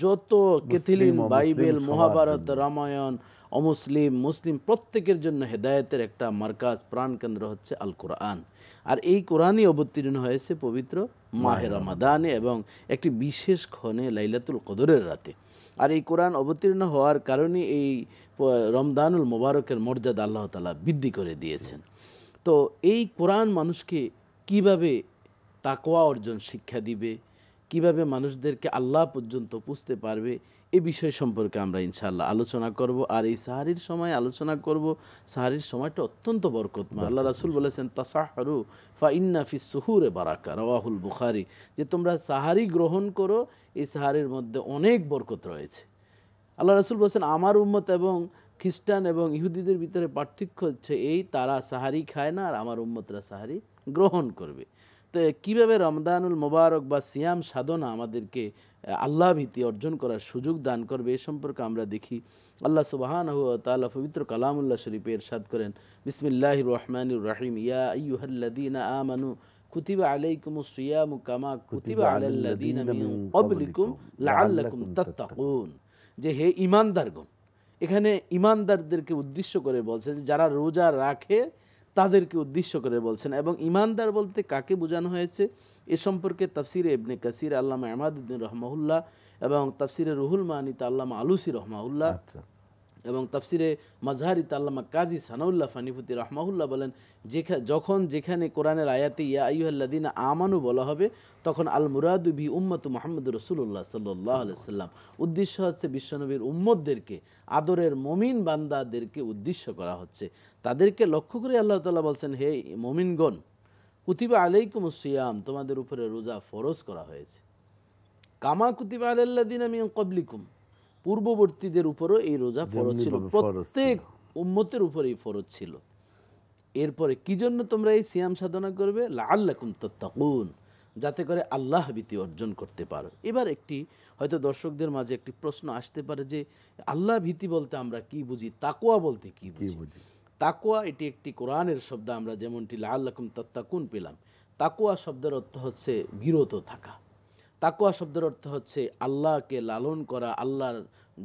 যত ক্যাথলিক, বাইবেল, মহাভারত, রামায়ণ, অমুসলিম, মুসলিম, প্রত্যেকের জন্য হেদায়েতের একটা মার্কাজ, প্রাণকেন্দ্র হচ্ছে আল কোরআন। আর এই কোরআনই অবতীর্ণ হয়েছে পবিত্র মাহে রমাদানে এবং একটি বিশেষ ক্ষণে লাইলাতুল কদরের রাতে। আর এই কোরআন অবতীর্ণ হওয়ার কারণে এই রমদানুল মোবারকের মর্যাদা আল্লাহ তাআলা বৃদ্ধি করে দিয়েছেন। তো এই কোরআন মানুষকে কিভাবে তাকওয়া অর্জন শিক্ষা দিবে, কিভাবে মানুষদেরকে আল্লাহ পর্যন্ত পুষতে পারবে, এই বিষয় সম্পর্কে আমরা ইনশাআল্লাহ আলোচনা করব। আর এই সাহারির সময় আলোচনা করব। সাহারির সময়টা অত্যন্ত বরকতময়। আল্লাহ রাসূল বলেছেন, তাসাহরু ফা ইন্না ফিস সুহুরে বারাকা, রাওয়াহুল বুখারী, যে তোমরা সাহারি গ্রহণ করো, এই সাহারির মধ্যে অনেক বরকত রয়েছে। আল্লাহ রাসূল বলেছেন, আমার উম্মত এবং খ্রিস্টান এবং ইহুদিদের ভিতরে পার্থক্য হচ্ছে এই, তারা সাহারি খায় না আর আমার উম্মতরা সাহারি গ্রহণ করবে। তো কীভাবে রমদানুল মোবারক বা সিয়াম সাধনা আমাদেরকে আল্লাহ ভীতি অর্জন করার সুযোগ দান করবে, এ সম্পর্কে আমরা দেখি। আল্লাহ সুবহানাহু ওয়া তাআলা পবিত্র কালামুল্লাহ শরীফে ইরশাদ করেন, বিসমিল্লাহির রহমানির রহিম, ইয়া আইয়ুহাল্লাযীনা আমানু কুতিবা আলাইকুমুস সিয়ামু কামা কুতিবা আলাল্লাযীনা মিন ক্বাবলিকুম লাআল্লাকুম তাত্তাকুন। যে হে ঈমানদারগণ, এখানে ঈমানদারদেরকে উদ্দেশ্য করে বলছে, যারা রোজা রাখে তাদেরকে উদ্দেশ্য করে বলছেন। এবং ঈমানদার বলতে কাকে বোঝানো হয়েছে এ সম্পর্কে তাফসিরে ইবনে কাসির আল্লামা ইমাদউদ্দিন রহমাহুল্লাহ এবং তাফসিরে রুহুল মানিতে আল্লামা আলুসি রহমাহুল্লাহ এবং তাফসিরে মাজহারিতে আল্লামা কাজী সানাউল্লাহ ফানিফুতি রহমাহুল্লাহ বলেন, যখন যেখানে কোরআনের আয়াতে ইয়া আইয়ুহাল্লাযীনা আমানু বলা হবে, তখন আল মুরাদু বি উম্মতু মুহাম্মদুর রাসূলুল্লাহ সাল্লাল্লাহু আলাইহি সাল্লাম, উদ্দেশ্য হচ্ছে বিশ্বনবীর উম্মতদেরকে, আদরের মুমিন বান্দাদেরকে উদ্দেশ্য করা হচ্ছে। তাদেরকে লক্ষ্য করে আল্লাহ তাআলা বলছেন, হে মুমিনগণ, কুতিবা আলাইকুমুস সিয়াম, তোমাদের উপরে রোজা ফরজ করা হয়েছে, কামা কুতিবা আলাল্লাযীনা মিন ক্বাবলিকুম, পূর্ববর্তীদের উপরও এই রোজা ফরজ ছিল, প্রত্যেক উম্মতের উপরেই ফরজ ছিল। এরপরে কি জন্য তোমরা এই সিয়াম সাধনা করবে? লাআল্লাকুম তাত্তাকুন, যাতে করে আল্লাহ ভীতি অর্জন করতে পারো। এবার হয়তো দর্শকদের মাঝে একটি প্রশ্ন আসতে পারে যে আল্লাহ ভীতি বলতে আমরা কি বুঝি, তাকওয়া বলতে কি বুঝি? তাকওয়া এটি একটি কোরআনের শব্দ, আমরা যেমনটি লাআল্লাকুম তাত্তাকুন পেলাম। তাকওয়া শব্দের অর্থ হচ্ছে বিরত থাকা। তাকওয়া শব্দের অর্থ হচ্ছে আল্লাহকে লালন করা, আল্লাহর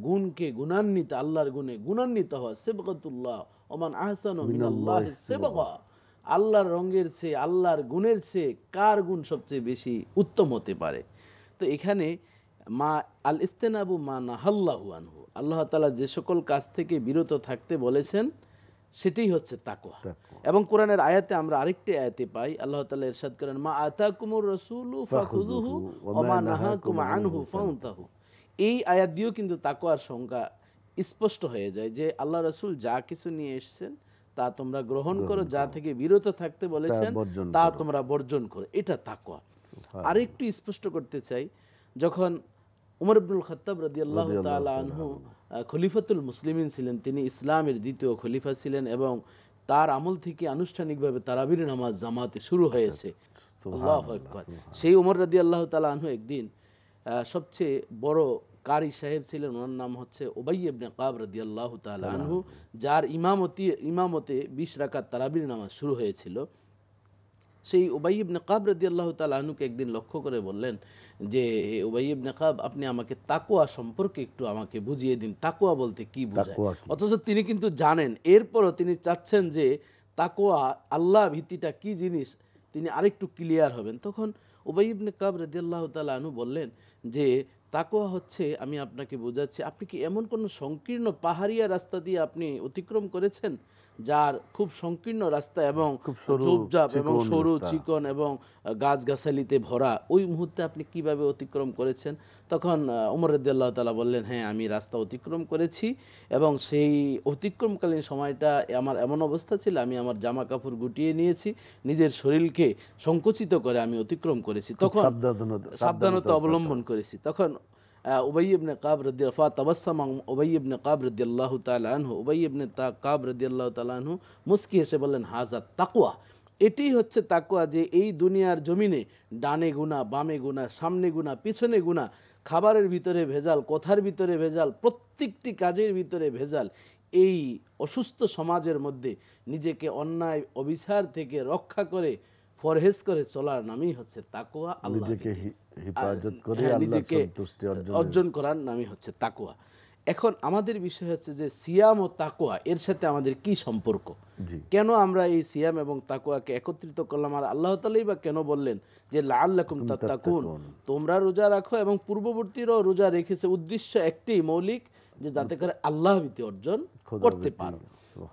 গুণকে গুণান্বিত, আল্লাহর গুণে গুণান্বিত হওয়া। সিবগাতুল্লাহ ওমান আহসানু মিনাল্লাহি সিবগা, আল্লাহর রঙের চেয়ে, আল্লাহর গুণের চেয়ে কার গুণ সবচেয়ে বেশি উত্তম হতে পারে? তো এখানে মা আল ইস্তেনাবু মা নাহাল্লাহু আনহু, আল্লাহ তাআলা যে সকল কাজ থেকে বিরত থাকতে বলেছেন সেটাই হচ্ছে তাকওয়া। এবং কোরআনের আয়াতে আমরা আরেকটি আয়াতে পাই, আল্লাহ তাআলা ইরশাদ করেন, মা আতাকুমুর রাসূলু ফাখুযুহু ওয়া মা নাহাকুম আনহু ফান্তাহু। এই আয়াত দিয়েও কিন্তু তাকওয়ার সংজ্ঞা স্পষ্ট হয়ে যায় যে আল্লাহ রাসূল যা কিছু নিয়ে এসেছেন তা তোমরা গ্রহণ করো, যা থেকে বিরত থাকতে বলেছেন তা তোমরা বর্জন করো, এটা তাকওয়া। আরেকটু স্পষ্ট করতে চাই, যখন উমর ইবনুল খাত্তাব রাদিয়াল্লাহু তাআলা আনহু খলিফাতুল মুসলিমিন ছিলেন, তিনি ইসলামের দ্বিতীয় খলিফা ছিলেন এবং তার আমল থেকে আনুষ্ঠানিকভাবে তারাবির নামাজ জামাতে শুরু হয়েছে। আল্লাহু আকবার। সেই উমর রাদিয়াল্লাহু তাআলা আনহু একদিন সবচেয়ে বড় কারি সাহেব ছিলেন, ওনার নাম হচ্ছে উবাই ইবনে কাব রাদিয়াল্লাহু তাআলা আনহু, যার ইমামতে 20 রাকাত তারাবির নামাজ শুরু হয়েছিল। সেই উবাই ইবনে কাব রাদিয়াল্লাহু তাআলা আনহুকে একদিন লক্ষ্য করে বললেন যে, উবাই ইবনে কাব, আপনি আমাকে তাকওয়া সম্পর্কে একটু আমাকে বুঝিয়ে দিন, তাকওয়া বলতে কি বোঝায়? অথচ তিনি কিন্তু জানেন, এরপরও তিনি চাচ্ছেন যে তাকওয়া, আল্লাহ ভীতিটা কি জিনিস, তিনি আরেকটু ক্লিয়ার হবেন। তখন উবাই ইবনে কাব রাদিয়াল্লাহু তাআলা আনহু বললেন যে, তাকওয়া হচ্ছে, আমি আপনাকে বোঝাচ্ছি, আপনি কি এমন কোনো সংকীর্ণ পাহাড়িয়া রাস্তা দিয়ে আপনি অতিক্রম করেছেন যার খুব সংকীর্ণ রাস্তা এবং খুব সরু, ঝোপঝাপ এবং চিকন সরু রাস্তা। চিকন এবং গাছগাছালিতে ভরা, ওই মুহূর্তে আপনি কিভাবে অতিক্রম করেছেন? তখন ওমর রাদিয়াল্লাহু তাআলা বললেন, হ্যাঁ আমি রাস্তা অতিক্রম করেছি এবং সেই অতিক্রমকালীন সময়টা আমার এমন অবস্থা ছিল, আমি আমার জামা কাপড় গুটিয়ে নিয়েছি, নিজের শরীরকে সংকুচিত করে আমি অতিক্রম করেছি, তখন সাবধানতা অবলম্বন করেছি। তখন উবাই ইবনে কাব রাদিয়াল্লাহু তাবাসসামা উবাই ইবনে কাব রাদিয়াল্লাহু তাআলা আনহু, উবাই ইবনে কাব রাদিয়াল্লাহু তাআলা আনহু মুস্কি হেসে বললেন, হাযা তাকওয়া, এটি হচ্ছে তাকওয়া, যে এই দুনিয়ার জমিনে ডানে গুনাহ, বামে গুনাহ, সামনে গুনাহ, পিছনে গুনাহ, খাবারের ভিতরে ভেজাল, কথার ভিতরে ভেজাল, প্রত্যেকটি কাজের ভিতরে ভেজাল, এই অসুস্থ সমাজের মধ্যে নিজেকে অন্যায় অবিচার থেকে রক্ষা করে পরহেজ করে চলার নামই হচ্ছে তাকওয়া। নিজেকে হেফাজত করে হ্যাঁ, আল্লাহর নিজেকে সন্তুষ্টি অর্জন করার নামই হচ্ছে তাকওয়া। এখন আমাদের বিষয় হচ্ছে যে সিয়াম ও তাকওয়া এর সাথে আমাদের কি সম্পর্ক? জি। কেন আমরা এই সিয়াম এবং তাকওয়াকে একত্রিত করলাম? আর আল্লাহ তাআলাই বা কেন বললেন যে লাআল্লাকুম তাত্তাকুন, তোমরা রোজা রাখো, এবং পূর্ববর্তীরাও রোজা রেখেছে, উদ্দেশ্য একটি মৌলিক, যে যাতে করে আল্লাহ ভীতি অর্জন করতে পারো।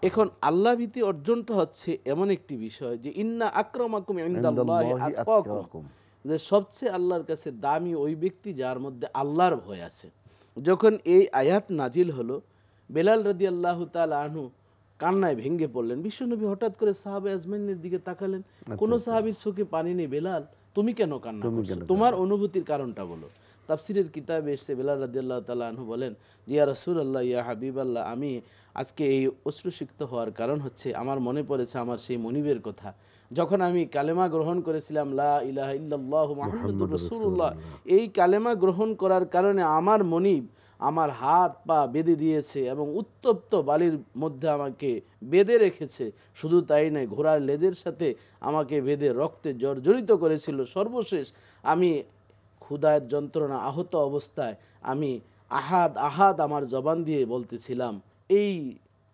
এখন আল্লাহ ভীতি অর্জনটা হচ্ছে এমন একটি বিষয় যে ইন্না আকরামাকুম ইনদাল্লাহি আতকাকুম, যে সবচেয়ে আল্লাহর কাছে দামি ওই ব্যক্তি যার মধ্যে আল্লাহর ভয় আছে। যখন এই আয়াত নাজিল হলো, বেলাল রাদিয়াল্লাহু তাআলা আনহু কান্নায় ভেঙে পড়লেন। বিশ্বনবী হঠাৎ করে সাহাবা আজমাইনের দিকে তাকালেন, কোন সাহাবীর চোখে পানি নেই। বেলাল, তুমি কেন কান্না করছো? তোমার অনুভূতির কারণটা বলো। তাফসিরের কিতাবে এসে বেলাল রাদিয়াল্লাহু তাআলা আনহু বলেন, ইয়া রাসূলুল্লাহ, ইয়া হাবিবাল্লাহ, আমি আজকে এই অশ্রুসিক্ত হওয়ার কারণ হচ্ছে আমার মনে পড়েছে আমার সেই মনিবের কথা। যখন আমি কালেমা গ্রহণ করেছিলাম, লা ইলাহা ইল্লাল্লাহু মুহাম্মাদুর রাসূলুল্লাহ, এই কালেমা গ্রহণ করার কারণে আমার মনিব আমার হাত পা বেঁধে দিয়েছে এবং উত্তপ্ত বালির মধ্যে আমাকে বেঁধে রেখেছে। শুধু তাই নয়, ঘোড়ার লেজের সাথে আমাকে বেঁধে রক্তে জর্জরিত করেছিল। সর্বশেষ আমি ক্ষুধার যন্ত্রণা আহত অবস্থায় আমি আহাদ আহাদ আমার জবান দিয়ে বলতেছিলাম। এই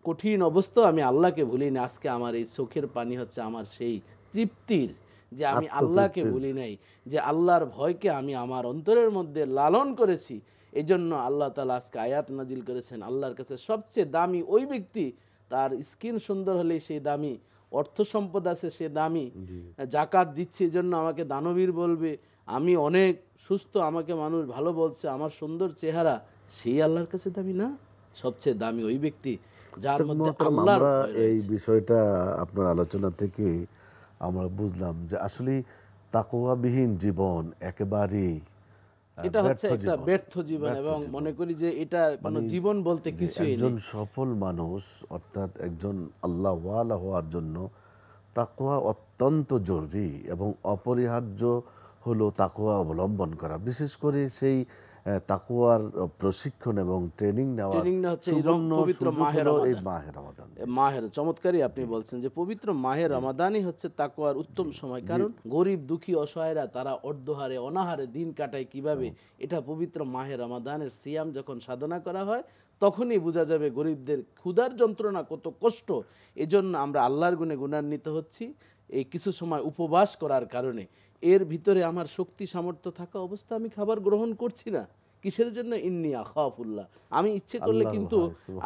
কঠিন অবস্থা আমি আল্লাহকে ভুলি না। আজকে আমার এই চোখের পানি হচ্ছে আমার সেই তৃপ্তির, যে আমি আল্লাহকে ভুলি নাই, যে আল্লাহর ভয়কে আমি আমার অন্তরের মধ্যে লালন করেছি। এই জন্য আল্লাহ তাআলা আজকে আয়াত নাজিল করেছেন, আল্লাহর কাছে সবচেয়ে দামি ওই ব্যক্তি, তার স্কিন সুন্দর হলেই সেই দামি, অর্থ সম্পদ আছে সে দামি, জাকাত দিচ্ছে এই জন্য আমাকে দানবীর বলবে, আমি অনেক সুস্থ আমাকে মানুষ ভালো বলছে, আমার সুন্দর চেহারা, সেই আল্লাহর কাছে দামি না? সবচেয়ে দামি ওই ব্যক্তি যার মধ্যে আল্লাহর ভয় রয়েছে। এই বিষয়টা আপনার আলোচনা থেকে আমরা বুঝলাম যে আসলে তাকওয়াবিহীন জীবন একেবারেই এটা হচ্ছে একটা ব্যর্থ জীবন, এবং মনে করি যে এটা কোনো জীবন বলতে কিছুই নেই। একজন সফল মানুষ অর্থাৎ একজন আল্লাহওয়ালা হওয়ার জন্য তাকওয়া অত্যন্ত জরুরি এবং অপরিহার্য হলো তাকওয়া অবলম্বন করা। বিশেষ করে সেই তাকওয়ার প্রশিক্ষণ এবং ট্রেনিং নেওয়া হচ্ছে পবিত্র মাহের রমাদান। মাহের চমৎকারই আপনি বলছেন যে পবিত্র মাহের রমাদানই হচ্ছে তাকওয়ার উত্তম সময়। কারণ গরিব দুঃখী অসহায়রা তারা অর্ধহারে অনাহারে দিন কাটায় কিভাবে, এটা পবিত্র মাহের রমাদানের সিয়াম যখন সাধনা করা হয় তখনই বোঝা যাবে গরিবদের ক্ষুধার যন্ত্রণা কত কষ্ট। এজন্য আমরা আল্লাহর গুণে গুণান্বিত হচ্ছি এই কিছু সময় উপবাস করার কারণে। এর ভিতরে আমার শক্তি সামর্থ্য থাকা অবস্থা আমি খাবার গ্রহণ করছি না। কিসের জন্য? ইন্নী আখাফুল্লাহ। আমি ইচ্ছে করলে কিন্তু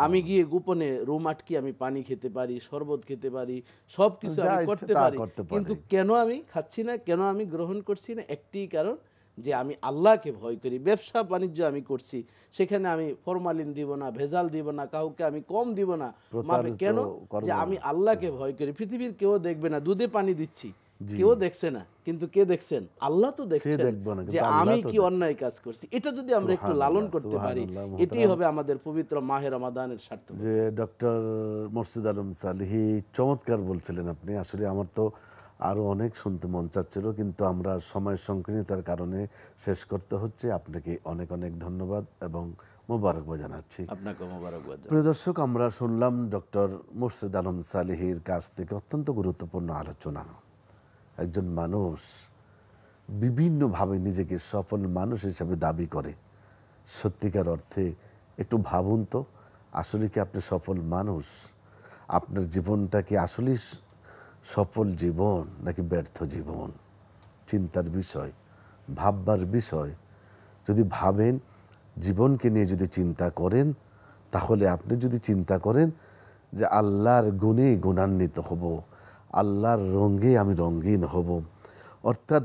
আমি গিয়ে গোপনে রুম আটকে আমি পানি খেতে পারি, শরবত খেতে পারি, সব কিছু আমি করতে পারি, কিন্তু কেন আমি খাচ্ছি না, কেন আমি গ্রহণ করছি না? একটি কারণ, যে আমি আল্লাহকে ভয় করি। ব্যবসা বাণিজ্য আমি করছি, সেখানে আমি ফরমালিন দিব না, ভেজাল দিব না, কাউকে আমি কম দিব না। কেন? যে আমি আল্লাহকে ভয় করি। পৃথিবীর কেউ দেখবে না, দুধে পানি দিচ্ছি, কেউ দেখছে না, কিন্তু কে দেখছেন? আল্লাহ তো দেখছেন যে আমি কি অন্যায় কাজ করছি। এটা যদি আমরা একটু লালন করতে পারি, এটাই হবে আমাদের পবিত্র মাহে রমাদানের সার্থক। যে ডক্টর মোর্শেদ আলম সালেহী চমৎকার বলছিলেন আপনি। আসলে আমার তো আরও অনেক শুনতে মন চাচ্ছিল, কিন্তু আমরা সময় সংকীর্ণতার কারণে শেষ করতে হচ্ছে। আপনাকে অনেক অনেক ধন্যবাদ এবং মোবারকবাদ জানাচ্ছি। আপনাকে মোবারকবাদ। প্রিয় দর্শক, আমরা শুনলাম ডক্টর মোর্শেদ আলম সালেহীর কাছ থেকে অত্যন্ত গুরুত্বপূর্ণ আলোচনা। একজন মানুষ বিভিন্নভাবে নিজেকে সফল মানুষ হিসাবে দাবি করে, সত্যিকার অর্থে একটু ভাবুন তো, আসলে কি আপনি সফল মানুষ? আপনার জীবনটা কি আসলে সফল জীবন নাকি ব্যর্থ জীবন? চিন্তার বিষয়, ভাববার বিষয়। যদি ভাবেন, জীবনকে নিয়ে যদি চিন্তা করেন, তাহলে আপনি যদি চিন্তা করেন যে আল্লাহর গুণে গুণান্বিত হব, আল্লাহর রঙে আমি রঙিন হব। অর্থাৎ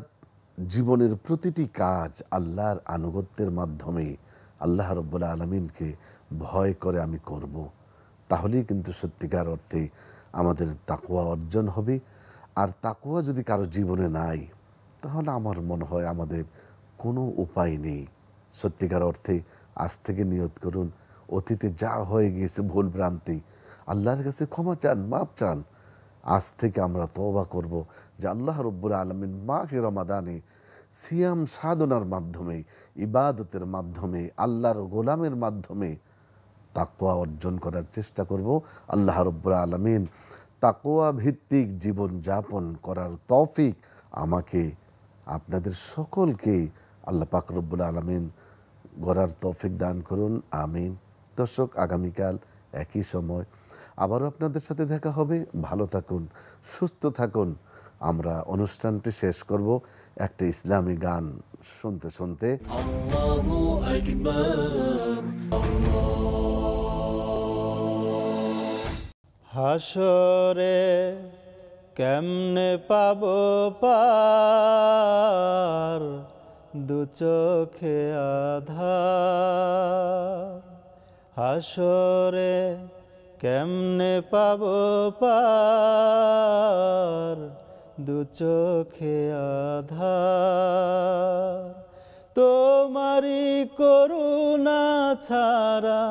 জীবনের প্রতিটি কাজ আল্লাহর আনুগত্যের মাধ্যমে আল্লাহ রাব্বুল আলামিনকে ভয় করে আমি করব। তাহলেই কিন্তু সত্যিকার অর্থে আমাদের তাকওয়া অর্জন হবে। আর তাকওয়া যদি কারো জীবনে নাই, তাহলে আমার মনে হয় আমাদের কোনো উপায় নেই। সত্যিকার অর্থে আজ থেকে নিয়ত করুন, অতীতে যা হয়ে গিয়েছে ভুল ভ্রান্তি, আল্লাহর কাছে ক্ষমা চান, মাপ চান। আজ থেকে আমরা তওবা করব যে আল্লাহ রাব্বুল আলামিন মাহে রমাদানে সিয়াম সাধনার মাধ্যমে, ইবাদতের মাধ্যমে, আল্লাহর গোলামের মাধ্যমে তাকওয়া অর্জন করার চেষ্টা করব। আল্লাহ রাব্বুল আলামিন তাকওয়া ভিত্তিক জীবন যাপন করার তৌফিক আমাকে, আপনাদের সকলকে আল্লাহ পাক রব্বুল আলামিন গড়ার তৌফিক দান করুন, আমিন। দর্শক, আগামীকাল একই সময় আবারও আপনাদের সাথে দেখা হবে। ভালো থাকুন, সুস্থ থাকুন। আমরা অনুষ্ঠানটি শেষ করব একটা ইসলামী গান শুনতে শুনতে। আল্লাহু আকবার। হাসরে কেমনে পাবো পার, দু চোখে আধার। হাসরে কেমনে পাবো পার, দু চোখে আধার। তোমারি করুণা ছাড়া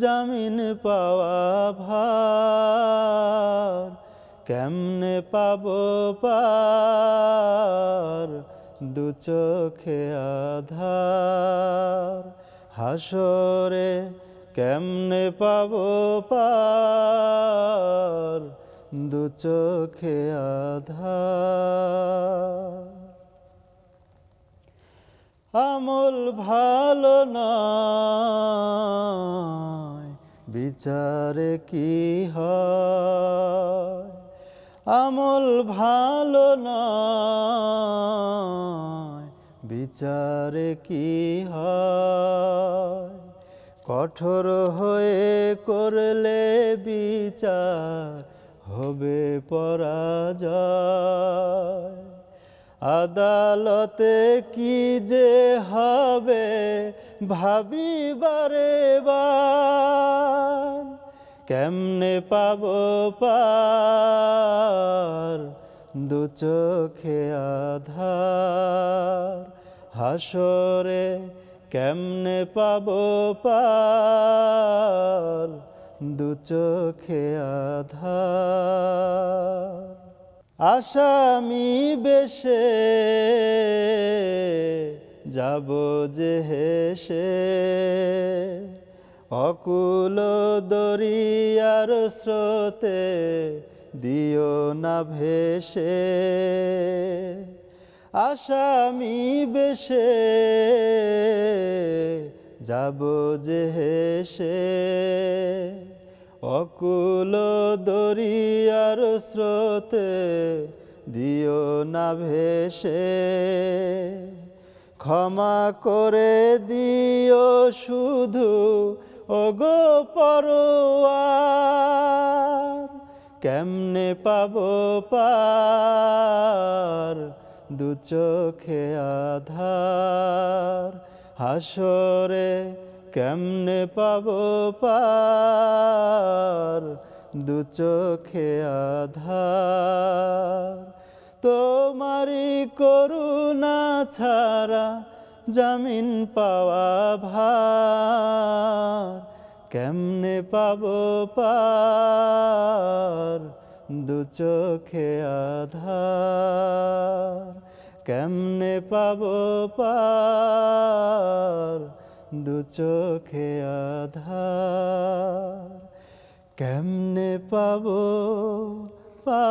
জামিন পাওয়া ভার, কেমনে পাবো পার, দু চোখে আধার। হাসরে কেমনে পাবো পার, দু চোখে আধার। আমল ভালো নয়, বিচারে কি হয়? আমল ভালো নয়, বিচারে কি হয়? কঠোর হয়ে করলে বিচার হবে পরাজয়। আদালতে কি যে হবে ভাবি বারে বার, কেমনে পাবো পার, দু চোখে আধার। হাসরে কেমনে পাবো পার, দু চোখে আধার। আসামি বেশে যাব যে হেসে, অকুল দরিয়ার স্রোতে দিও না ভেসে। আসামি বেশে যাব যে হেসে, অকুল দরিয়ার স্রোতে দিও না ভেসে। ক্ষমা করে দিও শুধু ওগো পরোয়ার, কেমনে পাবো পার, দু চোখে আধার। হাসরে কেমনে পাবো পার, দু চোখে আধার। তোমারি করুণা ছাড়া জামিন পাওয়া ভার, কেমনে পাবো পার, দু চোখে আধার। কেমনে পাবো পার, দু চোখে আধার। কেমনে পাবো পার,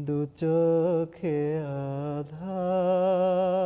দু চোখে আধার।